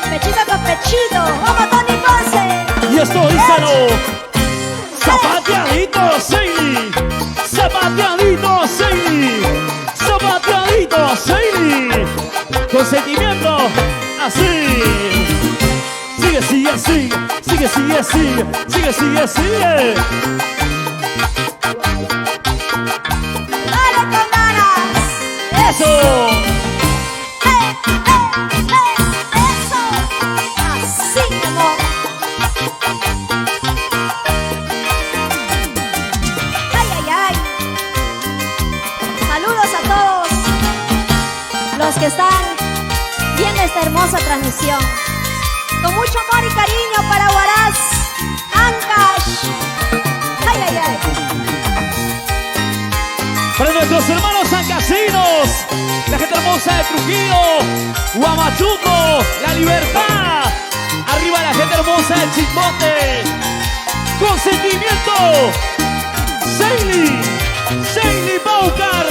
Pechito con pechito. ¡Vamos, Tony Ponce! Y esto díselo. Zapateadito, Seili. Zapateadito, Seili. Zapateadito, Seili. Con sentimiento, así. Sigue, sigue, sigue. Sigue, sigue, sigue. Sigue, sigue, sigue. ¡Dale con ganas! Eso. ¡Eso! Así como. ¡Ay, ay, ay! Saludos a todos los que están viendo esta hermosa transmisión. Con mucho amor y cariño para Huaraz, Ancash. ¡Ay, ay, ay! Para nuestros hermanos ancasinos, la gente hermosa de Trujillo, Huamachuco, La Libertad. Arriba la gente hermosa de Chimbote. Con sentimiento, Seili, Seili Paucar.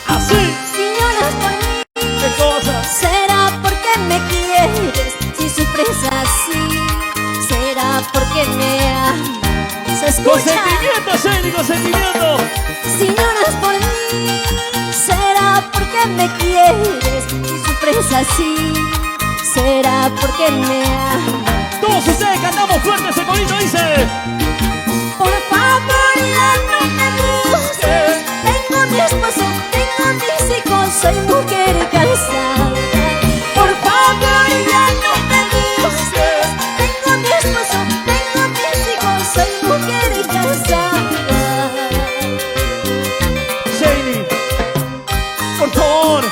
Así. Si lloras por mí, ¿Qué cosa? será porque me quieres. Si sufres así, será porque me amas. Con Escucha. sentimiento, Seili, con sentimiento. Si lloras por mí, será porque me quieres. Si sufres así, será porque me amas. Todos ustedes cantamos fuerte ese corito, dice. Por favor, ya no me busques. Tengo mi esposo, tengo mis hijos, soy mujer casada. Por favor, ya no me busques. Tengo mi esposo, tengo mis hijos, soy mujer casada. Seili, por favor,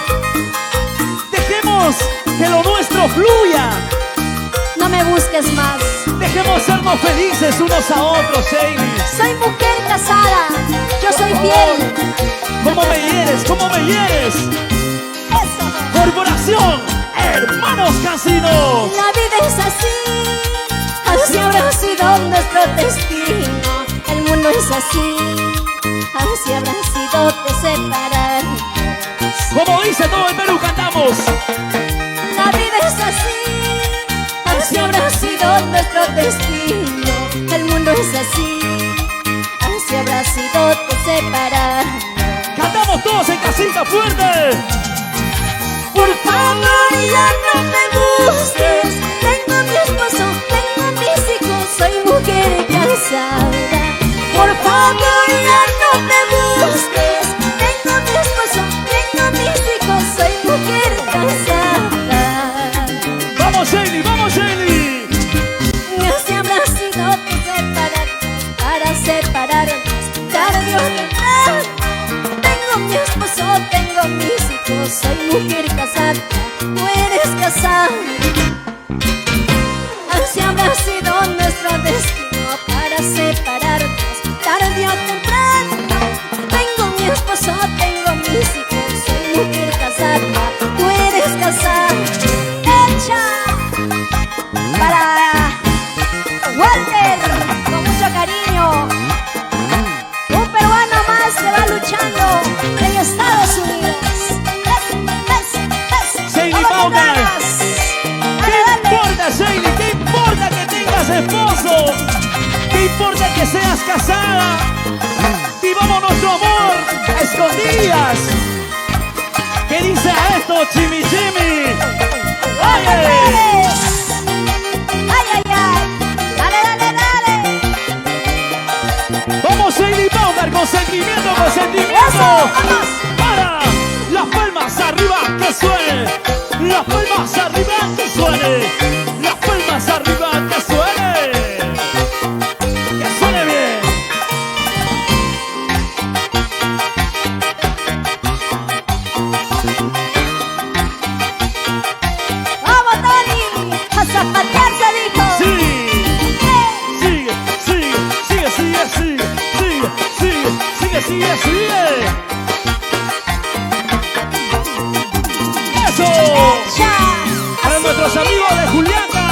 dejemos que lo nuestro fluya. No me busques más. Dejemos sernos felices unos a otros, Seili. Soy mujer casada, yo soy fiel. ¿Cómo me hieres? ¿Cómo me hieres? Eso. Corporación Hermanos Casinos. La vida es así, así habrá sido nuestro destino. El mundo es así, así habrá sido de separarnos. Como dice todo el Perú, cantamos. La vida es así, así habrá sido nuestro destino. El mundo es así, así habrá sido tu separar. Cantamos todos en casita fuerte. Por favor ya no me busques, tengo mi esposo, tengo mis hijos, soy mujer casada. Por favor ya no me busques, tengo mi esposo, tengo mis hijos, soy mujer casada. Vamos Shaley, vamos Shaley. Así habrá sido tu separarnos, para separarnos, tarde o temprano. Tengo mi esposo, tengo mis hijos, soy mujer casada, tú eres casada. Así habrá sido nuestro destino, para separarnos, tarde o temprano. Tengo mi esposo, tengo mis hijos, soy mujer casada, tú eres casada. Hecha para Walter, con mucho cariño. Un peruano más se va luchando en Estados Unidos. Shaley Paucar. ¿Qué importa, Shaley? ¿Qué importa que tengas esposo? ¿Qué importa que seas casada? Vivamos nuestro amor a escondidas. ¿Qué dice esto, Chimi Chimi? ¡Oye! ¡Ay, ay, ay! ¡Dale, dale, dale! Vamos Shaley Paucar, con sentimiento, con sentimiento. ¡Eso! ¡Vamos! Para las palmas arriba, que suene. Las palmas arriba, que suene. Las palmas arriba, que suene. Que suene bien. ¡Vamos, Tony! ¡A zapatear se dijo! Sí. Sigue, sigue, sigue, sigue, sigue, sigue, sigue, sigue, sigue. ¡Eso! ¡Hecha! Para Así. nuestros amigos de Juliaca,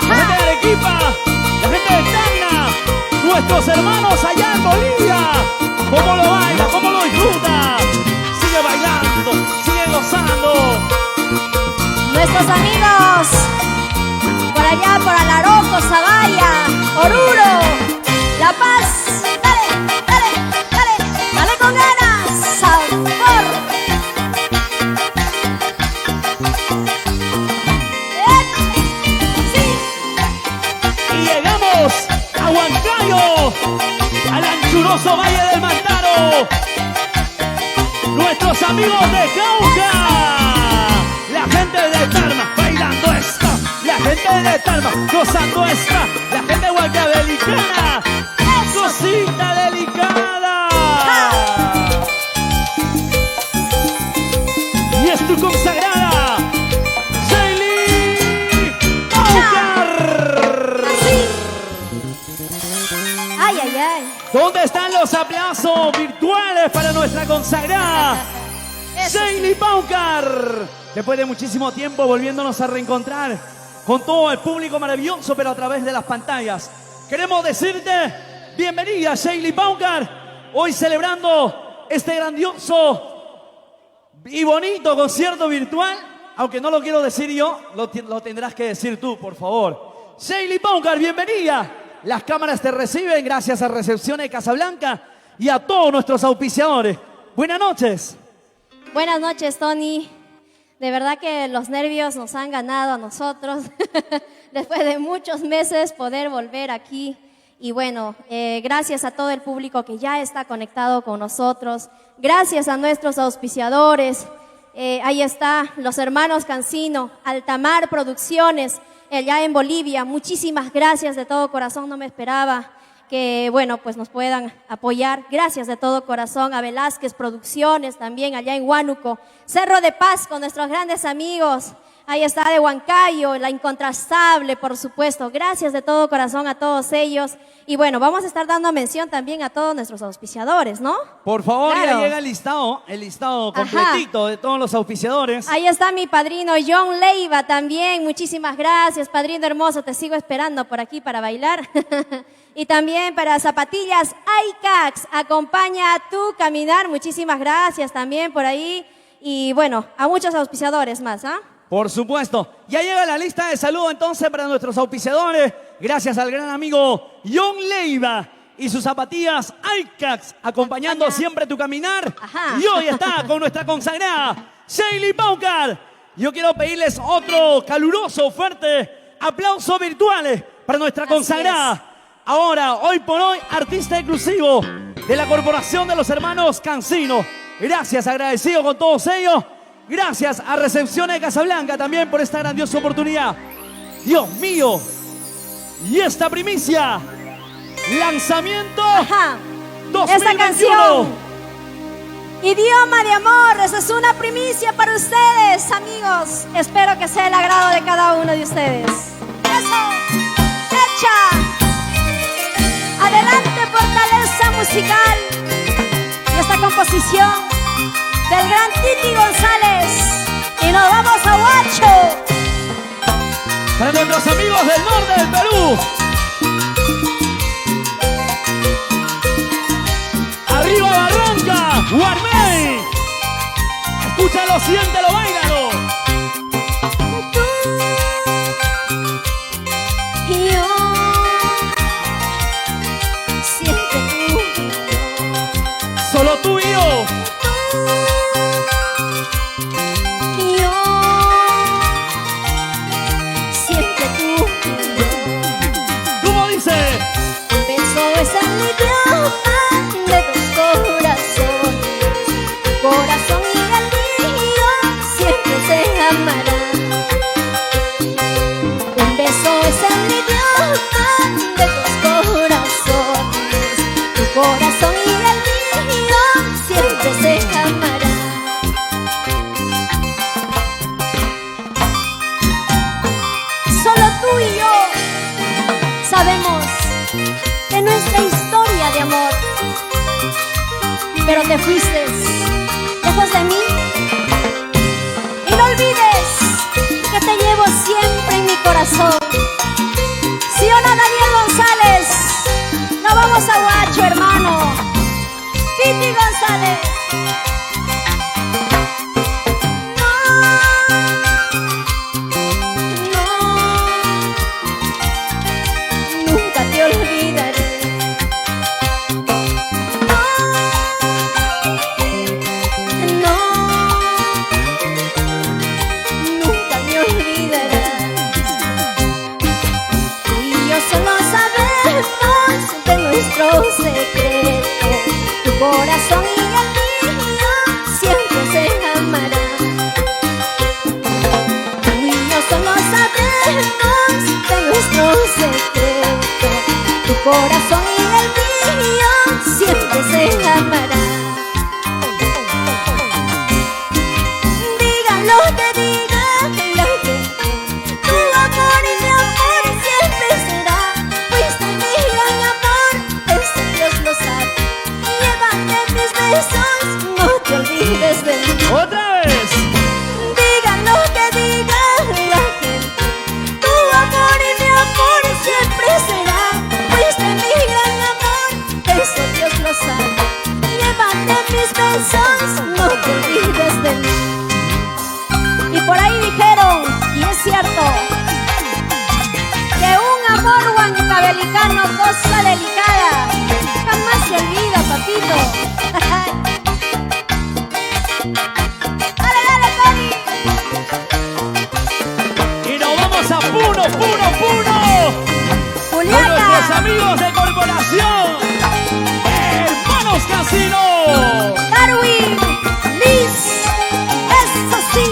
la gente de Arequipa, la gente de Tacna, nuestros hermanos allá en Bolivia. ¿Cómo lo baila? ¿Cómo lo disfruta? Sigue bailando, sigue gozando. Nuestros amigos por allá, por Alaroco, Zavalla, Oruro, La Paz. Dale, dale, dale, dale con ganas, sabor. Sí, Y llegamos a Huancayo, al anchuroso Valle del Mantaro. Nuestros amigos de Cauca, la gente de Tarma bailando esta, la gente de Tarma gozando esta, la gente de Huancadelicana, cosita delicada. Y es tu consagrada, Shaley Paucar. así. Ay, ay, ay. ¿Dónde están los aplausos virtuales para nuestra consagrada Eso sí. Shaley Paucar? Después de muchísimo tiempo volviéndonos a reencontrar con todo el público maravilloso, pero a través de las pantallas. Queremos decirte bienvenida, Shaley Paucar, hoy celebrando este grandioso y bonito concierto virtual, aunque no lo quiero decir yo, lo tendrás que decir tú, por favor. Shaley Paucar, bienvenida. Las cámaras te reciben gracias a Recepciones Casablanca y a todos nuestros auspiciadores. Buenas noches. Buenas noches, Tony. De verdad que los nervios nos han ganado a nosotros. Después de muchos meses poder volver aquí. Y bueno, gracias a todo el público que ya está conectado con nosotros. Gracias a nuestros auspiciadores. Ahí está, los hermanos Cancino, Altamar Producciones, allá en Bolivia. Muchísimas gracias de todo corazón, no me esperaba que, bueno, pues nos puedan apoyar. Gracias de todo corazón a Velázquez Producciones, también allá en Huánuco. Cerro de Paz con nuestros grandes amigos. Ahí está de Huancayo, La Incontrastable, por supuesto. Gracias de todo corazón a todos ellos. Y bueno, vamos a estar dando mención también a todos nuestros auspiciadores, ¿no? Por favor, Claro. ya llega el listado completito de todos los auspiciadores. Ahí está mi padrino John Leiva también. Muchísimas gracias, padrino hermoso. Te sigo esperando por aquí para bailar. Y también para Zapatillas iCax, acompaña a tu caminar. Muchísimas gracias también por ahí. Y bueno, a muchos auspiciadores más, ¿ah? Por supuesto. Ya llega la lista de saludo entonces para nuestros auspiciadores. Gracias al gran amigo John Leiva y sus zapatillas Ajax, acompañando siempre tu caminar. Ajá. Y hoy está con nuestra consagrada Shaley Paucar. Yo quiero pedirles otro caluroso, fuerte aplauso virtual para nuestra consagrada. Ahora, hoy por hoy, artista exclusivo de la Corporación de los Hermanos Cancino. Gracias, agradecido con todos ellos. Gracias a Recepciones de Casablanca también por esta grandiosa oportunidad. Dios mío. Y esta primicia. Lanzamiento. Ajá. 2021. Esta canción, Idioma de Amor, esa es una primicia para ustedes, amigos. Espero que sea el agrado de cada uno de ustedes. ¡Eso! ¡Hecha! Adelante, Fortaleza Musical. Y esta composición del gran Titi González. Y nos vamos a Huacho. Para nuestros amigos del norte del Perú. Arriba Barranca, Guarmey. Escúchalo, siéntelo, báilalo. Tú y yo, siempre tú Solo tú y yo. y yo, siempre tú y yo. ¿Cómo dice? Beso es el idioma de tus corazones. Tu corazón y el mío siempre se amarán. Un beso es el idioma de tus corazones. Tu corazón y el mío siempre se amarán. Solo tú y yo sabemos de nuestra historia de amor, pero te fuiste lejos de mí. Y no olvides que te llevo siempre en mi corazón. ¿Sí o no, Daniel González? No vamos a Huacho, hermano. Titi González. Nunca te olvidaré. No, nunca me olvidarás. Tú y yo solo sabemos de nuestro secreto. Tu corazón y el mío siempre se amarán. Tú y yo solo sabemos de nuestro secreto. Tu corazón y el mío siempre se amarán. Digan lo que digan la gente, tu amor y mi amor siempre será. Fuiste mi gran amor, eso Dios lo sabe. Llévate mis besos, no te olvides de mí. Otra vez. Digan lo que digan la gente, tu amor y mi amor siempre será. Fuiste mi gran amor, eso Dios lo sabe. Llévate mis besos, no te olvides de mí. Y por ahí dijeron, y es cierto, que un amor huancabelicano, cosa delicada, jamás se olvida, papito. Dale, dale, Tony. Y nos vamos a Puno, Puno, Puno. Con nuestros Julieta, amigos de Corporación Hermanos Cancino. Darwin, Liz, eso sí.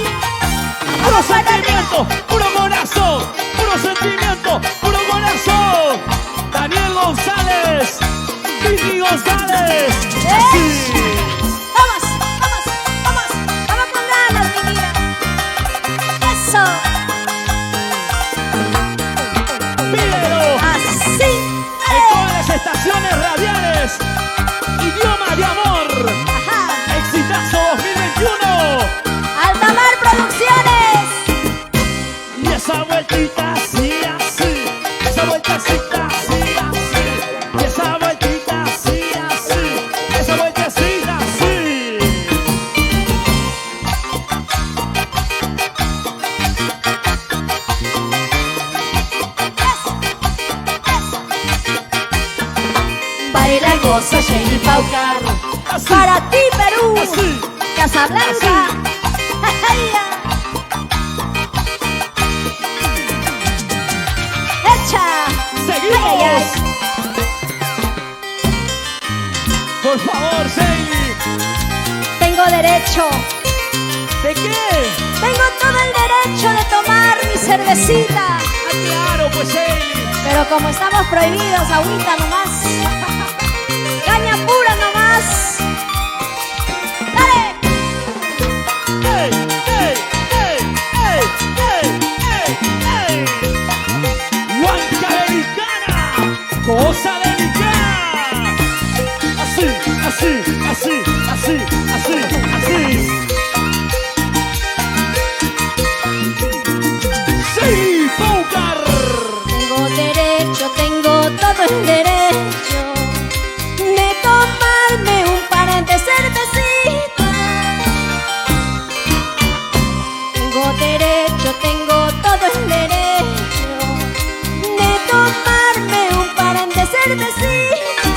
Puro sentimiento, puro corazón, puro sentimiento, puro corazón. Daniel González, Vicky González. Sí. Vamos, vamos, vamos, vamos con ganas, mi vida. Eso, Pídelo así. en todas las estaciones radiales. Idioma de amor. Ajá. Exitazo 2021. Altamar Producciones. Y esa vueltita así, así. Esa vueltacita así, así. Y esa vueltita así, así. Esa vueltacita goza Sheili Paucar. Así. Para ti, Perú, Así. Casablanca. Echa. Seguimos. Ay, ay, Por favor, Sheili. tengo derecho, ¿De qué? tengo todo el derecho de tomar mi cervecita. Ah, claro, pues Sheili. Pero como estamos prohibidos, agüita nomás. Caña pura nomás. ¡Dale! ¡Ey, ey, ey, ey, ey, ey, ey! ¡Huanca delicada! ¡Cosa delicada! Así, así, así, así, así, así. ¡Sí, Paucar! Tengo derecho, tengo todo el derecho de tomarme un par de cervecitas. Tengo derecho, tengo todo el derecho de tomarme un par de cervecitas.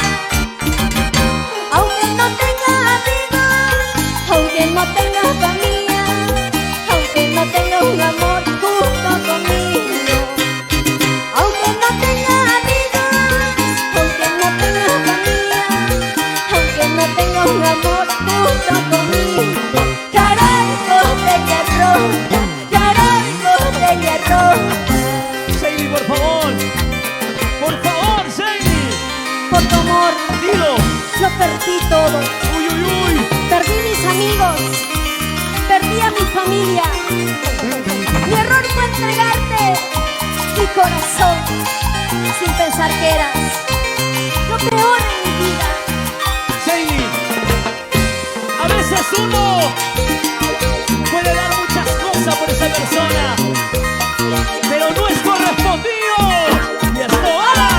Aunque no tenga amigos, aunque no tenga familia, aunque no tenga un amor junto conmigo. Aunque no tenga amigos, aunque no tenga familia, aunque no tenga un amor junto conmigo. Carajo de hierro, carajo de hierro. Sheili, por favor. Por favor, Sheili. Por tu amor, Dilo. lo perdí todo. Uy, uy, uy. Perdí mis amigos, perdí a mi familia. Mi error fue entregarte mi corazón sin pensar que eras lo peor en mi vida. Sheili, a veces uno puede dar muchas cosas por esa persona, pero no es correspondido. Y esto va.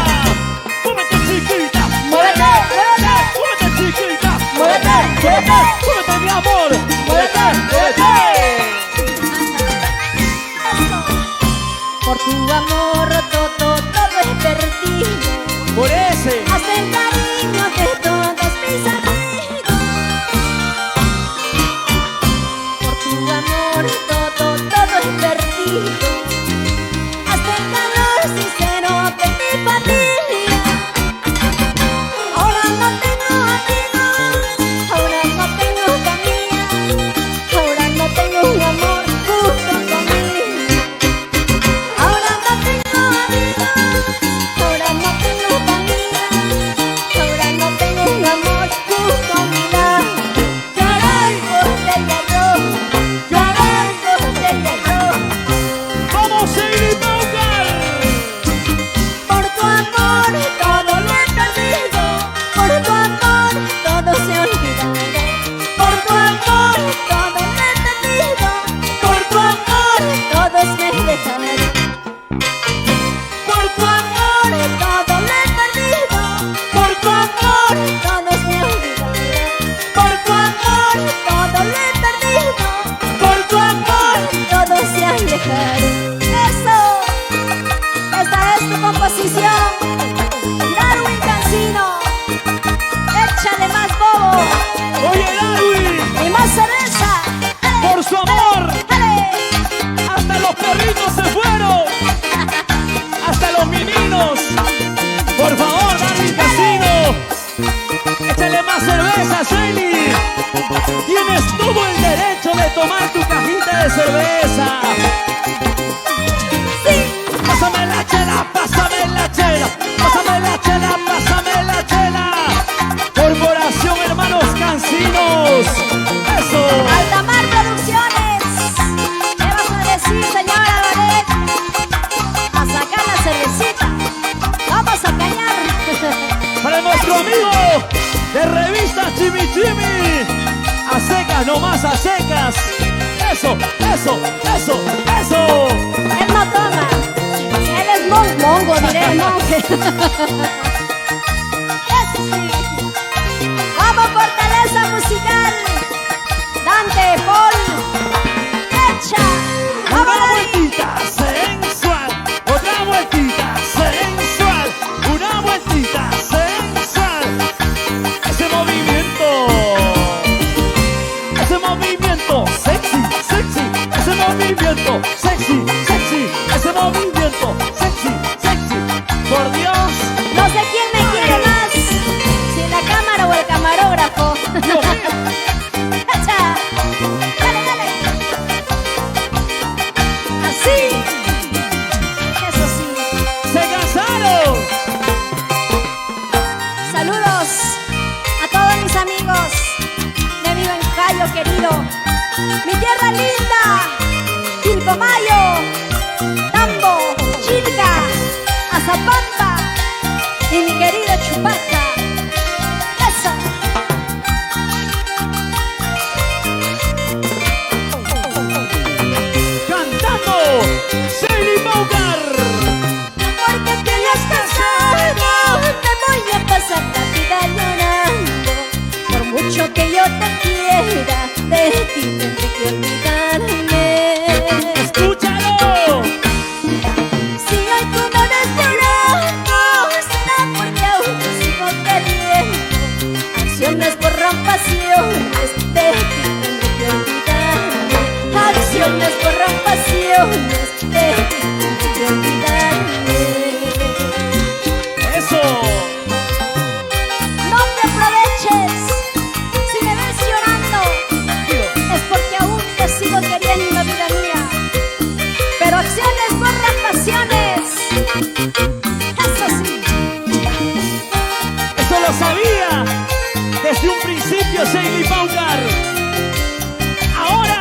¡Muévete, chiquita! ¡Muévete, muévete! ¡Muévete, chiquita! ¡Muévete, muévete! ¡Muévete, mi amor! ¡Muévete, ¡Muévete! Por tu amor todo he perdido. Por ese. Hasta el cariño de todos mis amigos. Por tu amor todo he perdido. Hasta el calor sincero de mi familia. Ahora no tengo amigos, ahora no tengo familia, ahora no tengo un amor junto conmigo. Ahora no tengo amigos, ahora no tengo familia, ahora no tengo un amor junto a mi lado. Carajo de hierro, carajo de hierro. ¡Vamos, Sheili Paucar! Por tu amor todo lo he perdido, por tu amor todo se ha olvidado. Por tu amor todo lo he perdido, por tu amor todos me dejaron. Por tu amor todo lo he perdido, por tu amor todos me olvidaron. Por tu amor todo lo he perdido, por tu amor todos se alejaron. Eso, esta es tu composición, Darwin Cancino. Échale más bobo ¡Oye, Darwin! y más cerveza. ¡Por su amor! ¡Dale! ¡Hasta los perritos se fueron! ¡Hasta los meninos! ¡Por favor, Darwin Cancino! ¡Échale más cerveza, Sheili! ¡Tienes todo el derecho de tomar tu cajita de cerveza! ¡Sí! ¡Pásame la chela! ¡Pásame la chela! ¡Pásame la chela! ¡Pásame la chela! Corporación Hermanos Cancinos. ¡Eso! Altamar Producciones. ¿Qué vas a decir, señora Loret? A sacar la cervecita. Vamos a cañar. Para nuestro amigo de revista Chimichimi. A secas, nomás a secas. Eso, eso, eso, eso. Él no toma. Él es mongo, diré el monje. Eso sí. Vamos, Fortaleza Musical. Dante, Paul. Echa. Vamos Una ahí. vueltita sensual. Otra vueltita sensual. Una vueltita sensual. mis amigos, mi amigo Enjayo querido, mi tierra linda, Pilcomayo, Tambo, Chilca, Azapampa y mi querido Chupaca. Eso. Cantando Sally Paucar. Porque te has casado, te voy a pasar la vida llorando. Por mucho que yo te quiera, de ti tendré que olvidarme. ¡Escúchalo! Si hoy tú me ves llorando, será porque aún te sigo queriendo. Acciones borran pasiones, de ti tendré que olvidarme. Acciones borran pasiones, de ti tendré que olvidarme. ¡Eso! No te aproveches, si me ves llorando, es porque aún te sigo queriendo, vida mía. Pero acciones borran pasiones, eso sí. Eso lo sabía desde un principio Sally Paucar. Ahora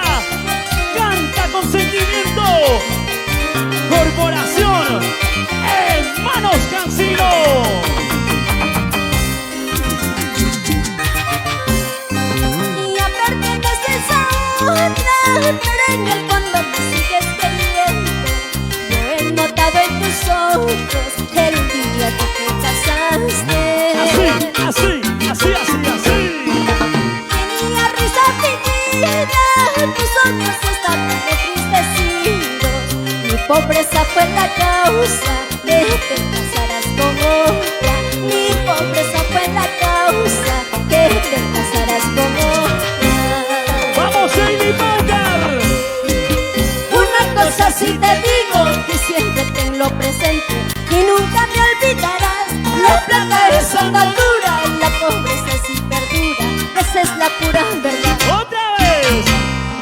canta con sentimiento. Corporación Hermanos Cancino. Y ya perteneces a otra, pero en el fondo me sigues queriendo. Yo he notado en tus ojos el día que te casaste. Así. Tenía risa fingida, tus ojos estaban entristecidos. Mi pobreza fue la causa de que te casaras con otra. Mi pobreza fue la causa de que te casaras con otra. ¡Vamos, Sally Paucar! Una cosa sí te digo, que siempre tenlo presente y nunca me olvidarás. La plaga es andadura, la pobreza sí perdura, esa es la pura verdad. ¡Otra vez!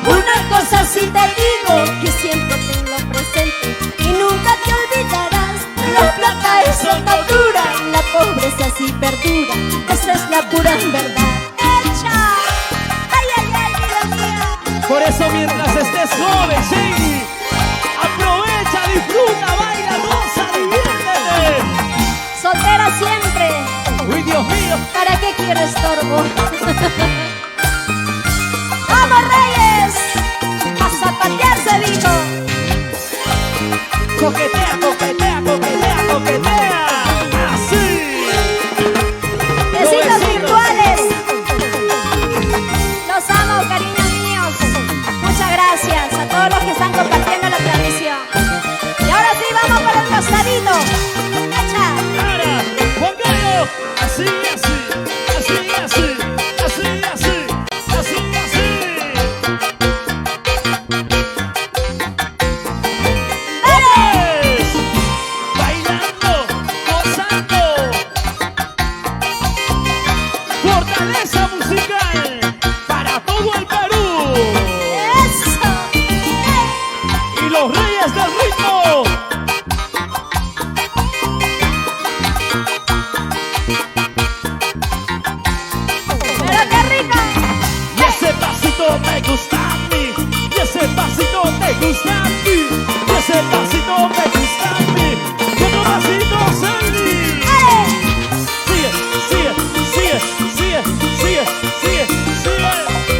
Una cosa sí te digo, que siempre tenlo presente y nunca te olvidarás. La plata es andadura, la pobreza sí perdura, esa es la pura verdad. ¡Echa! ¡Ay, ay, ay, Dios mío! Por eso mientras estés joven, Sally, aprovecha, disfruta, baila, goza, diviértete. Soltera siempre, ¡Uy, Dios mío! ¿para qué quiero estorbo? ¡Vamos, Reyes! ¡A zapatear se dijo! Coquetea, coquetea, coquetea, coquetea. Así. Besitos Besitos. virtuales. Los amo, cariños míos. Muchas gracias a todos los que están compartiendo la transmisión. Y ahora sí, vamos por el costadito. ¡Echa! Ahora, Juan Carlos. Así. ¡Vamos! Bailando, gozando. Fortaleza musical para todo el Perú. ¡Eso! Y los reyes del ritmo. ¡Pero qué rico! Y ese pasito me gusta a mí. Y ese pasito me gusta a mí. Y ese pasito me gusta a mí. Y otro pasito, Sally. ¡Ale! Sigue.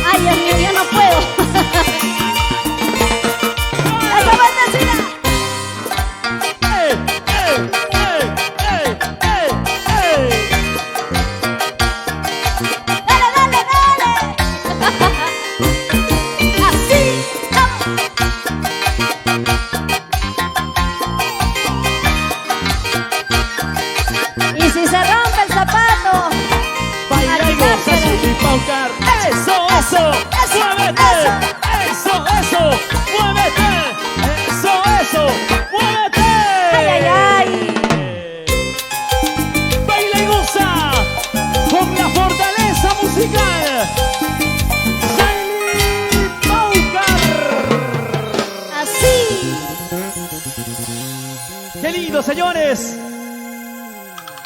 ¡Ay, Dios mío, yo no puedo! ¡Esa vueltecita! ¡Ey! ¡Dale, dale, dale! ¡Así! ¡Vamos! Y si se rompe el zapato, Baila y goza, quitárselo. Sally Paucar. Eso, muévete. Eso, muévete. Eso, muévete. ¡Ay, ay, ay! Baila y goza con la fortaleza musical. Sally Paucar. ¡Así! ¡Qué lindo, señores!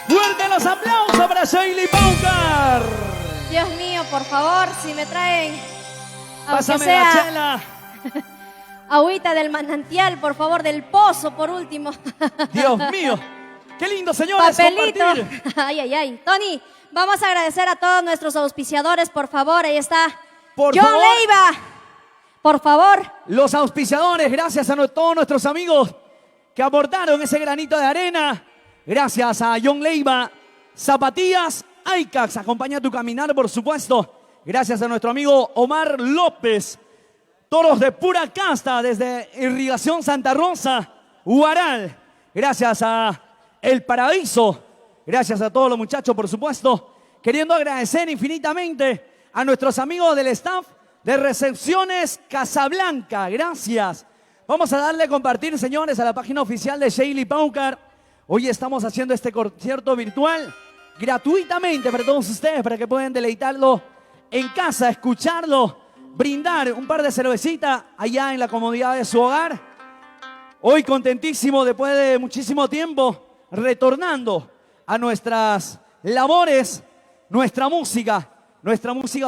¡Fuerte los aplausos para Sally Paucar! Dios mío. por favor, si me traen, aunque Pásame sea la chela. agüita del manantial, por favor, del pozo, por último. Dios mío. Qué lindo, señores, Papelito. compartir. Ay, ay, ay. Tony, vamos a agradecer a todos nuestros auspiciadores, por favor. Ahí está. Por John favor. Leiva, por favor. Los auspiciadores, gracias a todos nuestros amigos que aportaron ese granito de arena. Gracias a John Leiva, Zapatillas, Aicax, acompaña tu caminar, por supuesto. Gracias a nuestro amigo Omar López, Toros de Pura Casta, desde Irrigación Santa Rosa, Huaral. Gracias a El Paraíso. Gracias a todos los muchachos, por supuesto. Queriendo agradecer infinitamente a nuestros amigos del staff de Recepciones Casablanca. Gracias. Vamos a darle a compartir, señores, a la página oficial de Sheili Paucar. Hoy estamos haciendo este concierto virtual gratuitamente para todos ustedes, para que puedan deleitarlo en casa, escucharlo, brindar un par de cervecitas allá en la comodidad de su hogar. Hoy contentísimo, después de muchísimo tiempo, retornando a nuestras labores, nuestra música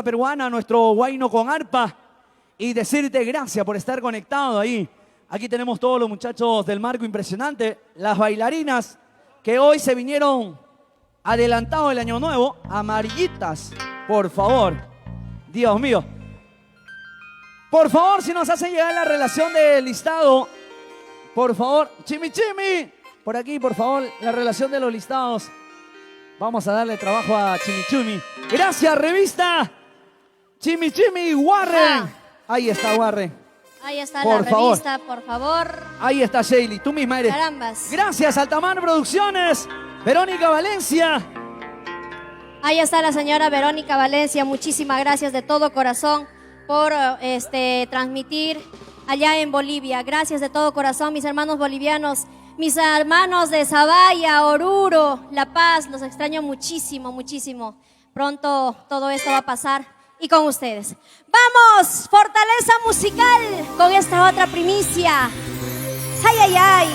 peruana, nuestro huayno con arpa, y decirte gracias por estar conectado ahí. Aquí tenemos todos los muchachos del marco impresionante, las bailarinas que hoy se vinieron adelantado el año nuevo, amarillitas, por favor. Dios mío. Por favor, si nos hacen llegar la relación del listado, por favor, Chimi Chimi, por aquí, por favor, la relación de los listados. Vamos a darle trabajo a Chimi Chimi. Gracias, revista Chimi Chimi Warren. Ahí está, Warren. Ahí está Por la favor. revista, por favor. Ahí está Sheili, tú misma eres. Carambas. Gracias, Altamar Producciones, Verónica Valencia. Ahí está la señora Verónica Valencia. Muchísimas gracias de todo corazón por transmitir allá en Bolivia. Gracias de todo corazón, mis hermanos bolivianos, mis hermanos de Zabaya, Oruro, La Paz. Los extraño muchísimo, muchísimo. Pronto todo esto va a pasar y con ustedes. ¡Vamos! Fortaleza musical con esta otra primicia. ¡Ay, ay, ay!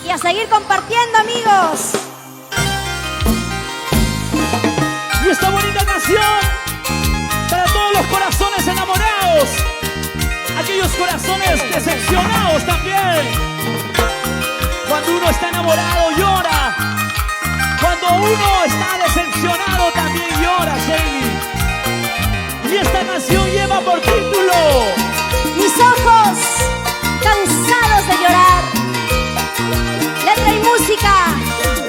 Y a seguir compartiendo, amigos. Y esta bonita canción para todos los corazones enamorados, aquellos corazones decepcionados también. Cuando uno está enamorado llora, cuando uno está decepcionado también llora, Sheili. Y esta canción lleva por título Mis ojos cansados de llorar. Letra y música,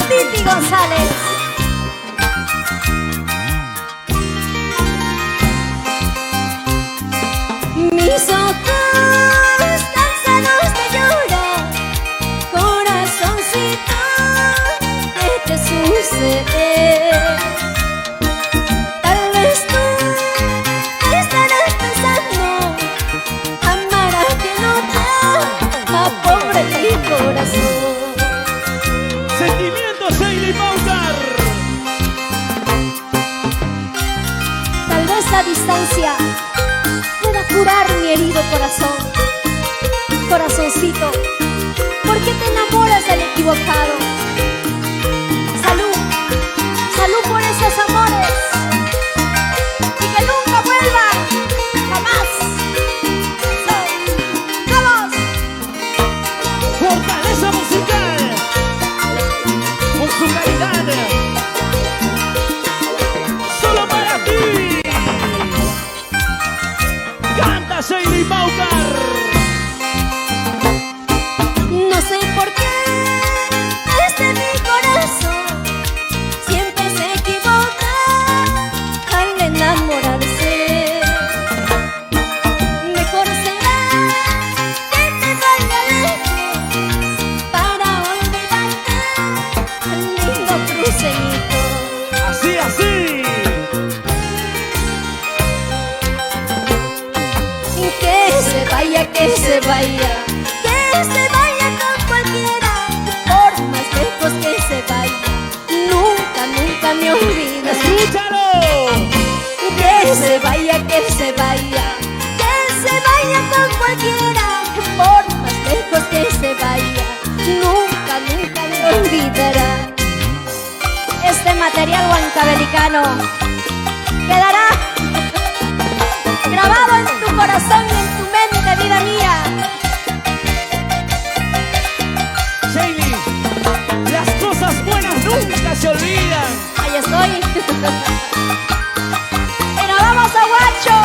Titi González. Mis ojos cansados de llorar, corazoncito, ¿qué te sucede? Tal vez tú estarás pensando, amará que no te ama, pobre mi corazón. Sentimientos, Sheili Paucar. Tal vez la distancia pueda curar mi herido corazón. Corazoncito, ¿por qué te enamoras del equivocado? Salud, salud por esos amores, y que nunca vuelvan, jamás. ¡Vamos! Fortaleza musical con su calidad. Solo para ti. Canta Sheili Paucar. No sé por qué mi corazón siempre se equivoca al enamorarse. Mejor será que te vaya lejos para olvidarte el lindo cruceñito. Así, así. Que se vaya con cualquiera, por más lejos que se vaya, nunca, nunca me olvides. ¡Escúchalo! Que se vaya con cualquiera, por más lejos que se vaya, nunca, nunca me olvidará. Este material huancabelicano quedará Y nos vamos a Huacho,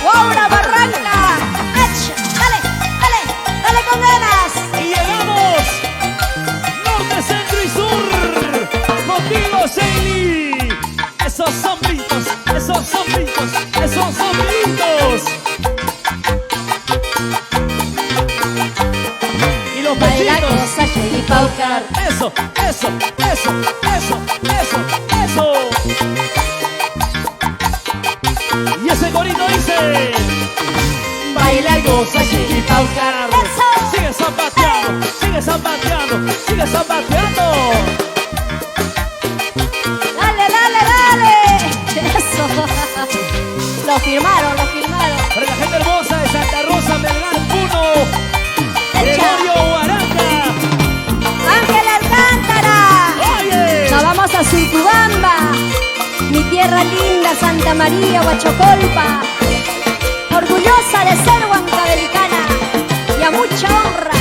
Guaura, Barranca. ¡Ach! Dale, dale, dale con ganas. Y llegamos norte, centro y sur. Contigo, Shelly. Esos son pintos, esos son pintos, esos son pintos. Y los Baila pechitos. cosa, Shelly Paucar. Eso, eso, eso, eso, eso, eso. Y ese corito dice: Baila cosa, Shelly Paucar. ¡Eso! sigue zapateando, sigue zapateando, sigue zapateando. Dale, dale, dale. Eso. Lo firmaron, lo firmaron. Para la gente hermosa de Santa Rosa, Melgar, Puno, Gregorio Guaranga. Ángel Alcántara. Oye, Nos vamos a Surcubamba, mi tierra linda, Santa María, Huachocolpa. Orgullosa de ser huancabelicana y a mucha honra.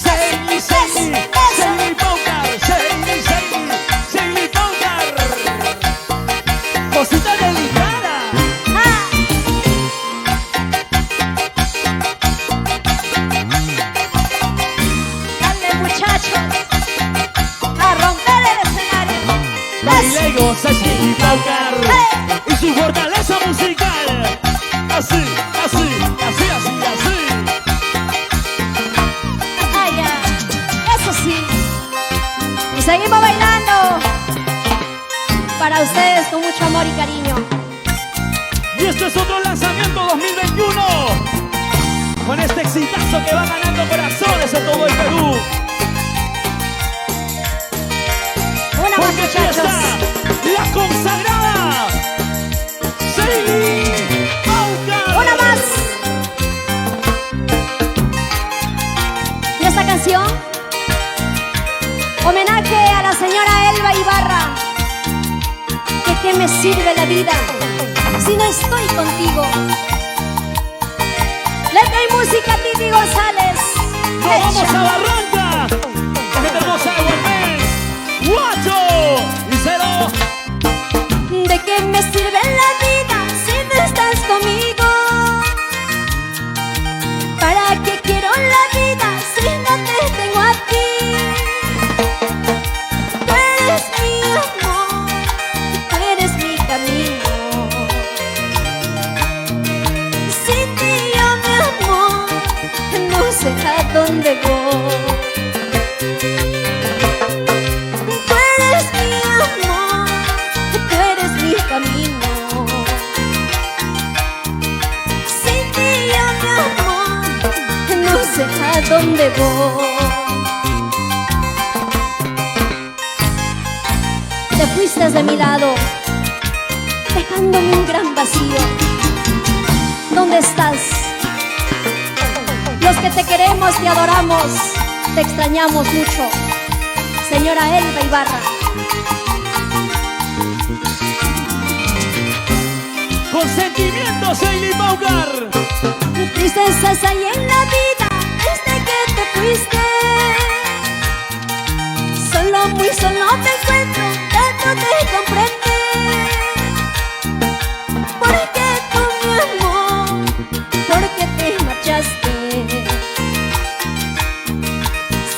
Shelly, Shelly, Shelly Paucar, Shelly, Shelly, Shelly Paucar. Cosita delicada. Dale, muchachos, a romper el escenario. Baila y goza Shelly Paucar y su fortaleza musical. Así, así, así, así, así. Ay, ya. Eso sí. Y seguimos bailando para ustedes con mucho amor y cariño. Y este es otro lanzamiento 2021 con este exitazo que va ganando corazones en todo el Perú. Una más, Porque aquí muchachos. está la consagrada Shelly Paucar. Una más. Y esta canción, homenaje a la señora Elba Ibarra. ¿De qué me sirve la vida si no estoy contigo? Letra y música, Titi González. Nos vamos a Barranca. La gente hermosa de Guarmén. Guacho. Y cero. ¿De qué me sirve la vida si no estás conmigo? ¿Para qué quiero la vida si no te tengo a ti? Tú eres mi amor, tú eres mi camino. Sin ti yo, mi amor, no sé a dónde voy. Tú eres mi amor, tú eres mi camino. Sin ti yo, mi amor, no sé a dónde voy. Te fuiste de mi lado, dejándome un gran vacío. ¿Dónde estás? Los que te queremos, te adoramos, te extrañamos mucho. Señora Elba Ibarra. Con sentimiento, Shelly Paucar. Tristezas hay en la vida desde que te fuiste. Solo, muy solo te encuentro, trato de comprender. ¿Por qué tú, mi amor? ¿Por qué te marchaste?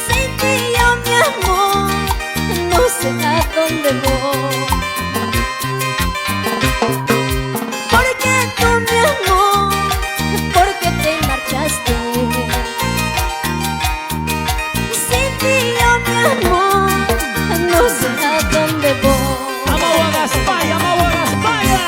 Sin ti yo, mi amor, no sé a dónde voy. ¿Por qué tú, mi amor? ¿Por qué te marchaste? Sin ti yo, mi amor, no sé a dónde voy. Amau a Gaspaya, Amau a Gaspaya.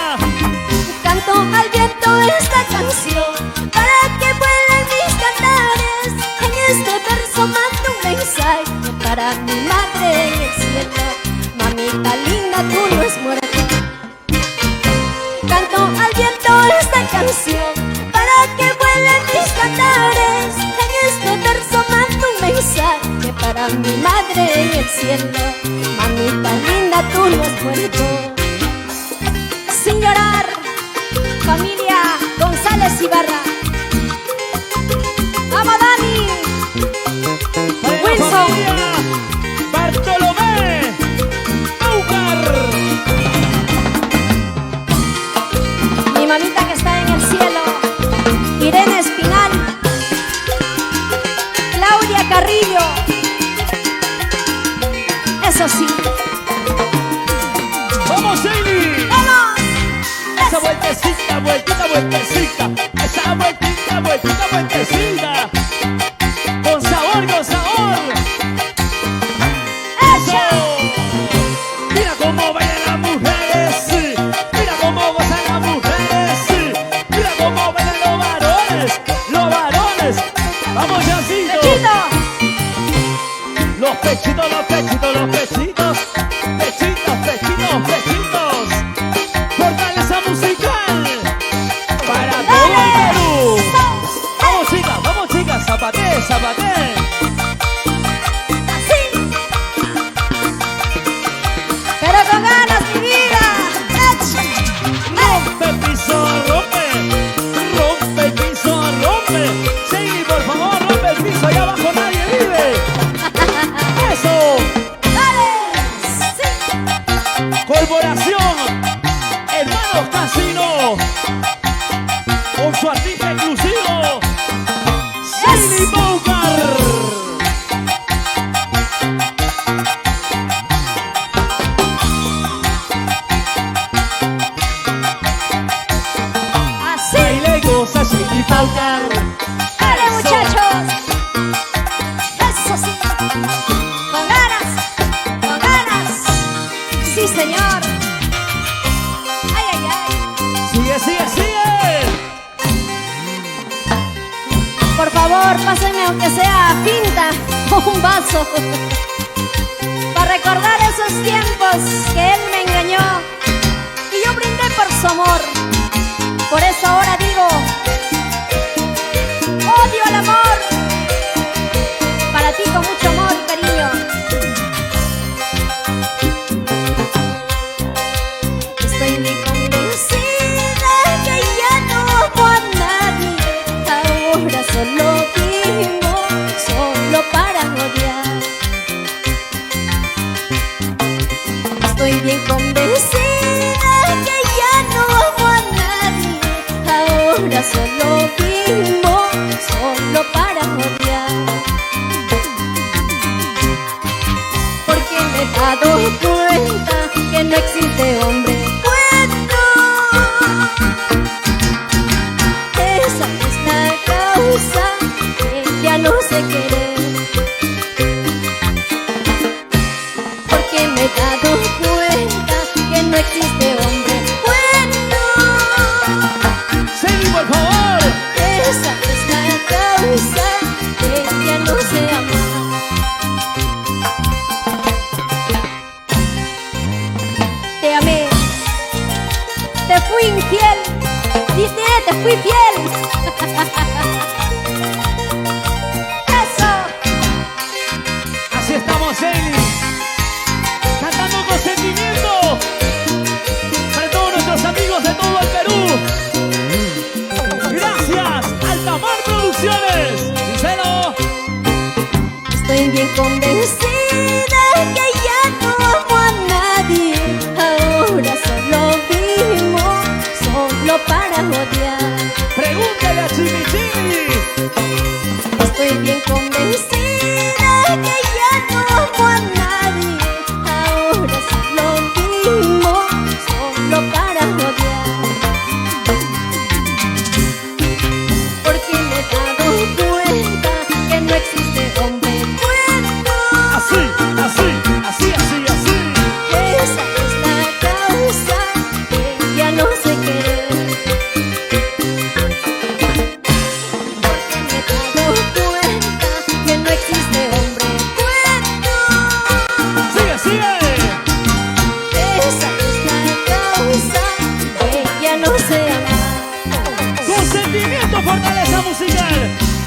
Canto al viento esta canción para que vuelen mis cantares. En este verso mando un mensaje para mi madre en el cielo. Mamita linda, tú no es muerta. Canto al viento esta canción para que vuelen mis cantares. En este verso mando un mensaje para mi madre en el cielo. Mamita linda, tú no has muerto. Sin llorar, familia González Ibarra. ¡Vamos, Dani! Para la Wilson. familia Bartolomé Paucar. vueltecita, esa vueltita, vueltita, vueltecita. Con sabor, con sabor. ¡Eso! Mira cómo bailan las mujeres, sí. Mira cómo gozan las mujeres, sí. Mira cómo bailan los varones, los varones. Vamos, Jancito. Los pechitos, los pechitos, los pechitos. Pechitos, pechitos, pechitos. Fortaleza musical para todo el Perú. Vamos chicas, zapate, zapate. Pero con ganas, mi vida. Rompe el piso, rompe. Rompe el piso, rompe. Shady, por favor, rompe el piso. Allá abajo nadie vive. Eso. Corporación Hermanos Casino con su artista exclusivo Shady Boucar. Así. Baile y goza Shady Boucar. Dale, muchachos. Eso sí. Con ganas. Con ganas. Sí, señor. Ay, ay, ay. Sigue, sigue, sigue. Por favor, pásenme aunque sea pinta o un vaso. Para recordar esos tiempos que él me engañó y yo brindé por su amor. Por eso ahora digo, odio al amor. Para ti con mucho amor y cariño. Estoy muy convencida que ya no amo a nadie. Ahora solo vivo, solo para odiar. Estoy bien convencida que ya no amo a nadie. Ahora solo vivo, solo para odiar. Porque me he dado cuenta que no existe hombre bueno. Esa es la causa que ya no sé querer. Porque me he dado cuenta que no existe hombre bueno. Shady, por favor. Esa es la causa que ya no sé amar. Te amé, te fui infiel, dice, te fui fiel. Eso, Así estamos, Shady. Cantando con sentimiento para todos nuestros amigos de todo el Perú. Gracias, Altamar Producciones. Díselo. estoy bien convencida que ya no amo a nadie. Ahora solo vivo, solo para odiar. Pregúntale a Chimi Chimi. Estoy bien convencida que ya no amo a nadie. Ahora solo vivo, solo para odiar. Porque me he dado cuenta que no existe hombre bueno. Así, así, así, así, así. Esa es la causa que ya no sé querer. Porque me he dado cuenta que no existe hombre bueno. Sigue, sigue. Esa es la causa que ya no sé amar. Con sentimiento, fortaleza musical.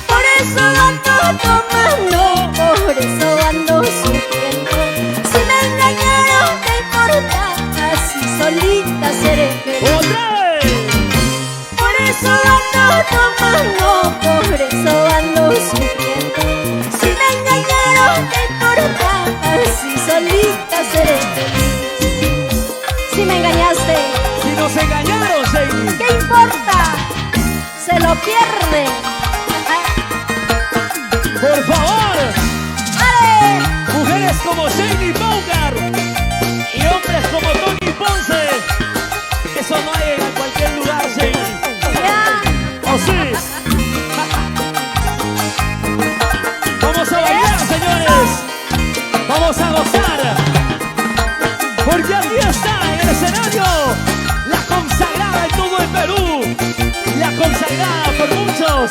Por eso ando tomando, por eso ando sufriendo. Si me engañaron, ¿qué importa? Así solita seré feliz. Otra vez. Por eso ando tomando, por eso ando sufriendo. Si me engañaron, ¿qué importa? Así solita seré feliz. Si me engañaste, Si nos engañaron, Shady. ¿qué importa? Se lo pierde. Por favor. ¡Vale! Mujeres como Shady Boucar y hombres como Tony Ponce. Eso no hay en cualquier lugar, Shady.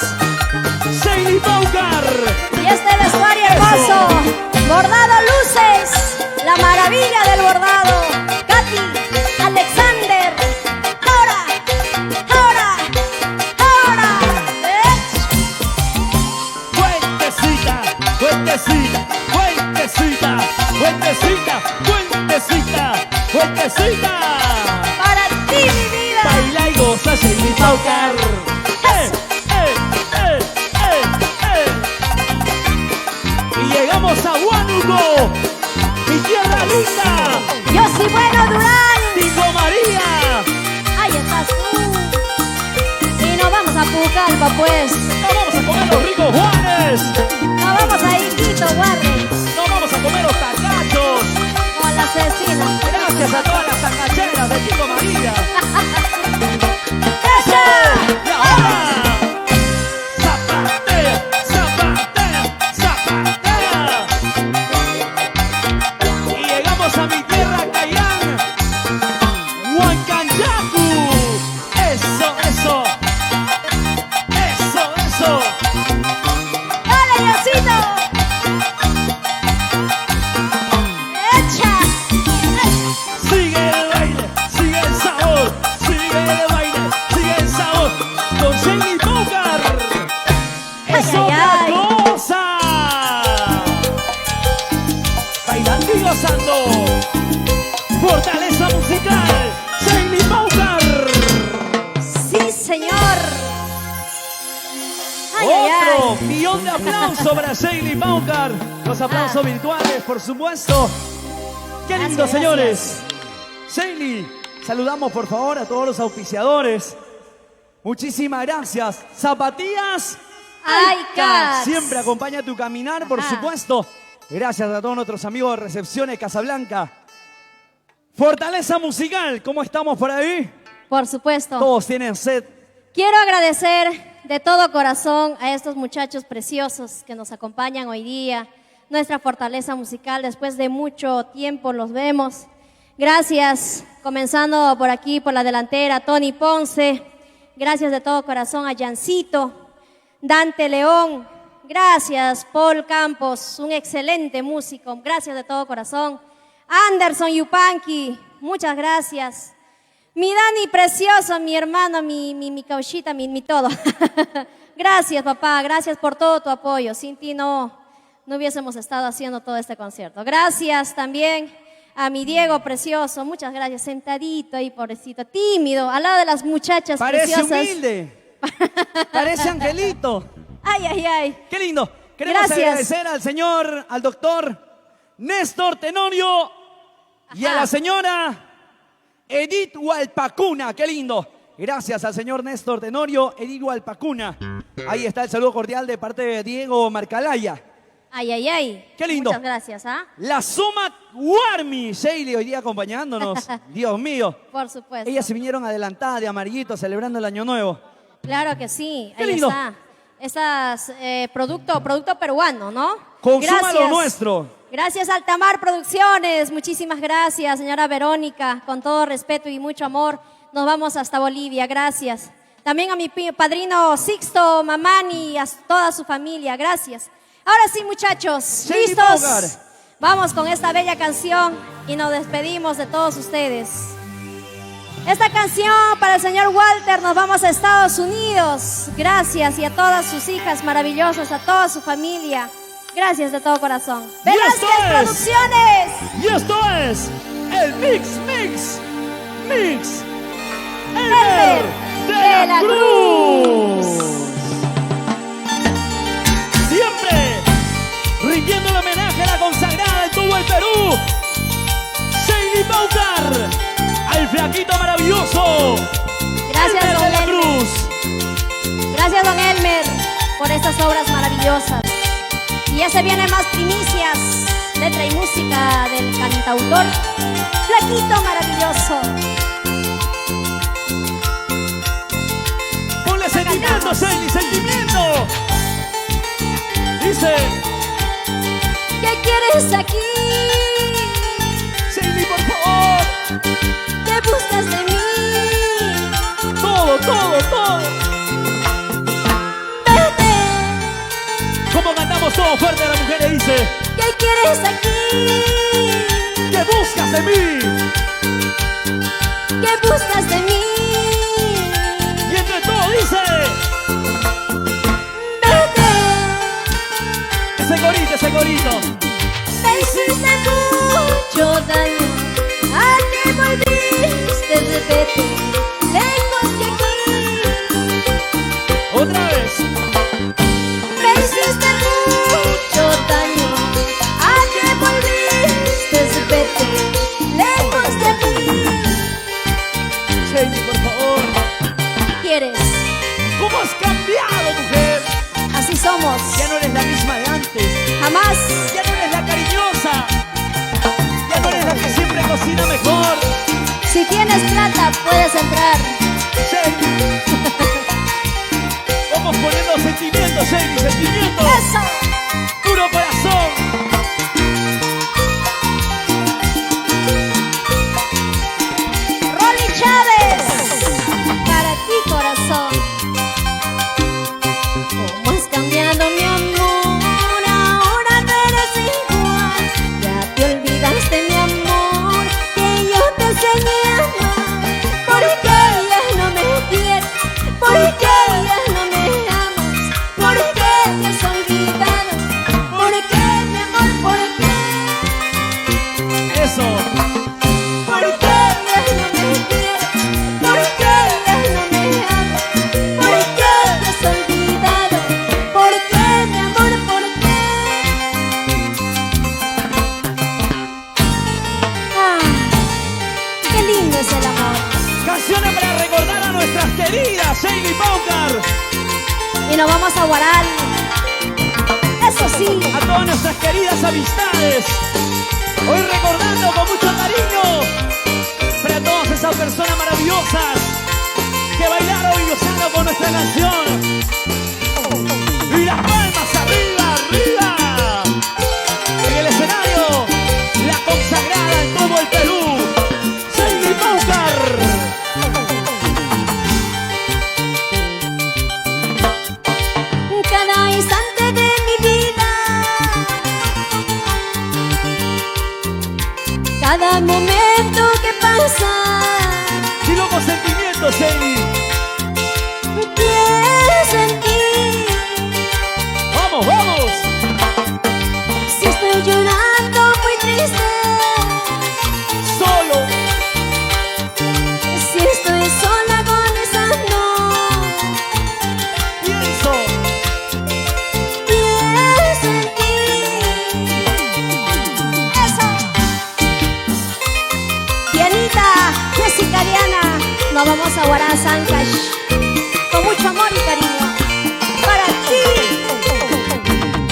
Unidos. Seili Paucar. Y este vestuario hermoso, bordado luces, la maravilla del bordado. Katy, Alexander, ahora. Fuentecita, fuentecita, fuentecita, fuentecita, fuentecita, fuentecita. Para ti, mi vida. Baila y goza, Seili Paucar. Y llegamos a Huánuco, mi tierra linda. Yo soy bueno, Durán. Tico María. Ahí estás tú. Y nos vamos a Pucallpa, pues. Nos vamos a comer los ricos Juanes. Nos vamos a Iquito, Warren, Nos vamos a comer los tacachos. con la asesina. Gracias a todas las tacacheras de Tico María. ¡Echa! Y ahora, zapatea, zapatea, zapatea. Y llegamos a mi tierra, Cayán, Huancanyacu. Eso, eso. Eso, eso. ¡Dale, Diosito! ¡Echa! Sigue el baile, sigue el sabor, sigue el baile, sigue el sabor. Con Seili Paucar. Es Ay, otra ay, cosa. Bailando y gozando. Fortaleza musical. Seili Paucar. ¡Sí, señor! ¡Ay, ay, Otro ay! millón de aplausos para Seili Paucar. Los aplausos virtuales, por supuesto. Qué lindo, Gracias, señores. Seili, saludamos por favor a todos los auspiciadores. Muchísimas gracias. Zapatillas ¡Aicas! siempre acompaña tu caminar, por Ajá. supuesto. Gracias a todos nuestros amigos de Recepciones Casablanca. Fortaleza musical, ¿cómo estamos por ahí? Por supuesto. Todos tienen sed. Quiero agradecer de todo corazón a estos muchachos preciosos que nos acompañan hoy día. Nuestra fortaleza musical, después de mucho tiempo los vemos. Gracias, comenzando por aquí, por la delantera, Tony Ponce. Gracias de todo corazón a Jancito, Dante León. Gracias, Paul Campos, un excelente músico. Gracias de todo corazón. Anderson Yupanqui, muchas gracias. Mi Dani precioso, mi hermano, mi cauchita, mi todo. Gracias, papá, gracias por todo tu apoyo. Sin ti no hubiésemos estado haciendo todo este concierto. Gracias también a mi Diego precioso, muchas gracias. Sentadito ahí, pobrecito, tímido, al lado de las muchachas Parece preciosas. humilde. Parece angelito. Ay, ay, ay. Qué lindo. Queremos Gracias. agradecer al señor, al doctor Néstor Tenorio y a Ajá. la señora Edith Hualpacuna. Qué lindo. Gracias al señor Néstor Tenorio, Edith Hualpacuna. Ahí está el saludo cordial de parte de Diego Marcalaya. Ay, ay, ay. Qué lindo. Muchas gracias, ¿ah? La Suma Warmi, Seili, hoy día acompañándonos. Dios mío. Por supuesto. Ellas se vinieron adelantadas de amarillito celebrando el año nuevo. Claro que sí. Qué Ahí lindo. está. Estas producto peruano, ¿no? Consuma lo nuestro. Gracias Altamar Producciones. Muchísimas gracias, señora Verónica. Con todo respeto y mucho amor, nos vamos hasta Bolivia. Gracias. También a mi padrino Sixto Mamani y a toda su familia. Gracias. Ahora sí, muchachos, Seili ¿listos? Paucar. Vamos con esta bella canción y nos despedimos de todos ustedes. Esta canción para el señor Walter, nos vamos a Estados Unidos. Gracias, y a todas sus hijas maravillosas, a toda su familia. Gracias de todo corazón. Y esto Velázquez es- Producciones. Y esto es el Mix. Elmer de la Cruz. Siempre rindiendo el homenaje a la consagrada de todo el Perú, Seili Paucar, al flaquito maravilloso, Gracias, Elmer don de la Elmer. Cruz. Gracias, don Elmer, por estas obras maravillosas. Y ya se vienen más primicias, letra y música del cantautor Flaquito maravilloso. Ponle sentimiento, Seili, sentimiento. Dice, ¿Qué quieres aquí? Seili, por favor, ¿Qué buscas de mí? todo. Ven todo fuerte a la mujer le dice: ¿qué quieres aquí? ¿qué buscas de mí? ¿Qué buscas de mí? Y entre todo dice: Vete. ese corito. Me hiciste mucho daño, ¿a qué volviste? Vete, lejos de aquí. Otra vez. Me hiciste mucho daño, ¿a qué volviste? Vete, lejos de aquí. Shady, por favor. ¿Qué quieres? ¿Cómo has cambiado, mujer? Así somos. Ya no eres la misma de antes. Jamás. Ya no eres la cariñosa. Ya no eres la que siempre cocina mejor. Si tienes plata, puedes entrar. Shady. Vamos poniendo sentimientos, Shady, sentimientos. ¡Eso! Puro corazón. Rolly Chávez, para ti, corazón. ¿Cómo has cambiado, mi amor? Ahora no eres igual. Ya te olvidaste, mi amor, que yo te enseñé a amar. ¿Por qué ya no me quieres? ¿Por qué ya no me amas? ¿Por qué te has olvidado? ¿Por qué, mi amor? ¿Por qué? Eso. ¿Por qué ya no me quieres? ¿Por qué ya no me amas? ¿Por qué te has olvidado? ¿Por qué, mi amor? ¿Por qué? Ah, qué lindo es el amor. Canciones para recordar a nuestras queridas Shady Paucar. Y nos vamos a Guaral. Eso sí. A todas nuestras queridas amistades. Hoy recordando con mucho cariño para todas esas personas maravillosas que bailaron y gozaron con nuestra canción. Y las palmas arriba, arriba. En el escenario, la consagrada en todo el Perú, Shady Paucar. Cada instante de mi vida, cada momento que pasa, Y luego sentimientos, Shady. pienso en ti. Vamos, vamos. Si estoy llorando muy triste, Solo. si estoy sola agonizando, Pienso. pienso en ti. Eso. Dianita, Jessica, Diana, nos vamos a Huaraz, Ancash, con mucho amor y cariño. Para ti,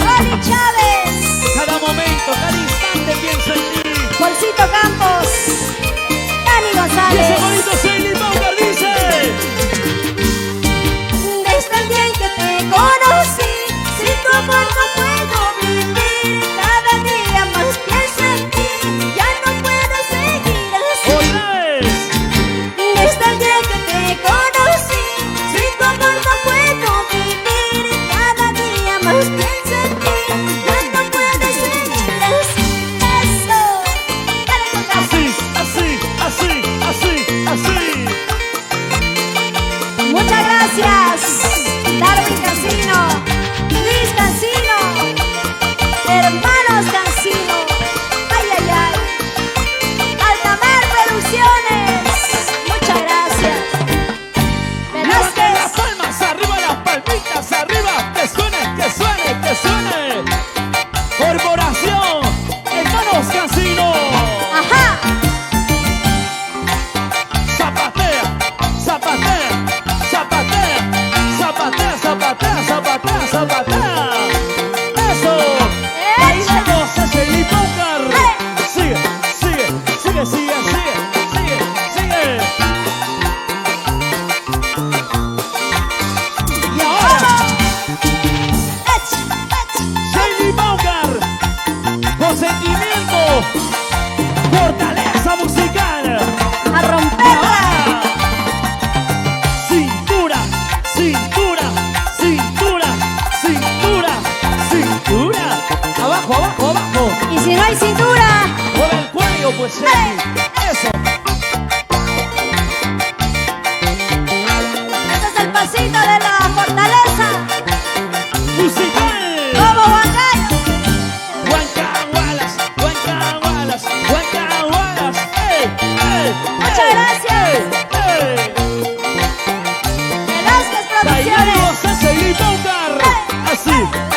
Rolly Chávez, Cada momento, cada instante pienso en ti. Bolsito Campos, Dani Y ese González. bonito Shady Paucar dice: Desde el día en que te conocí, sin tu amor no puedo vivir. Cada día más pienso en ti, ya no puedo seguir así. Otra vez. Desde el día en que te conocí, sin tu amor no puedo vivir. Cada día más pienso en ti, ya no puedo seguir así. Eso, dale con Así, así, así, así,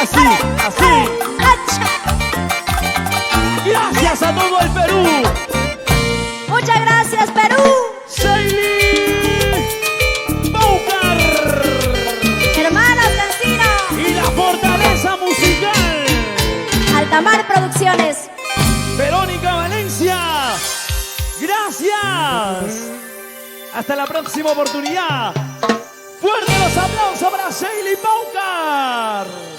así, así. Gracias a todo el Perú. Muchas gracias, Perú. Sheili Paucar Hermanas Cancino. y la fortaleza musical. Altamar Producciones. Verónica Valencia. Gracias. Hasta la próxima oportunidad. Fuerte los aplausos para Sheili Paucar.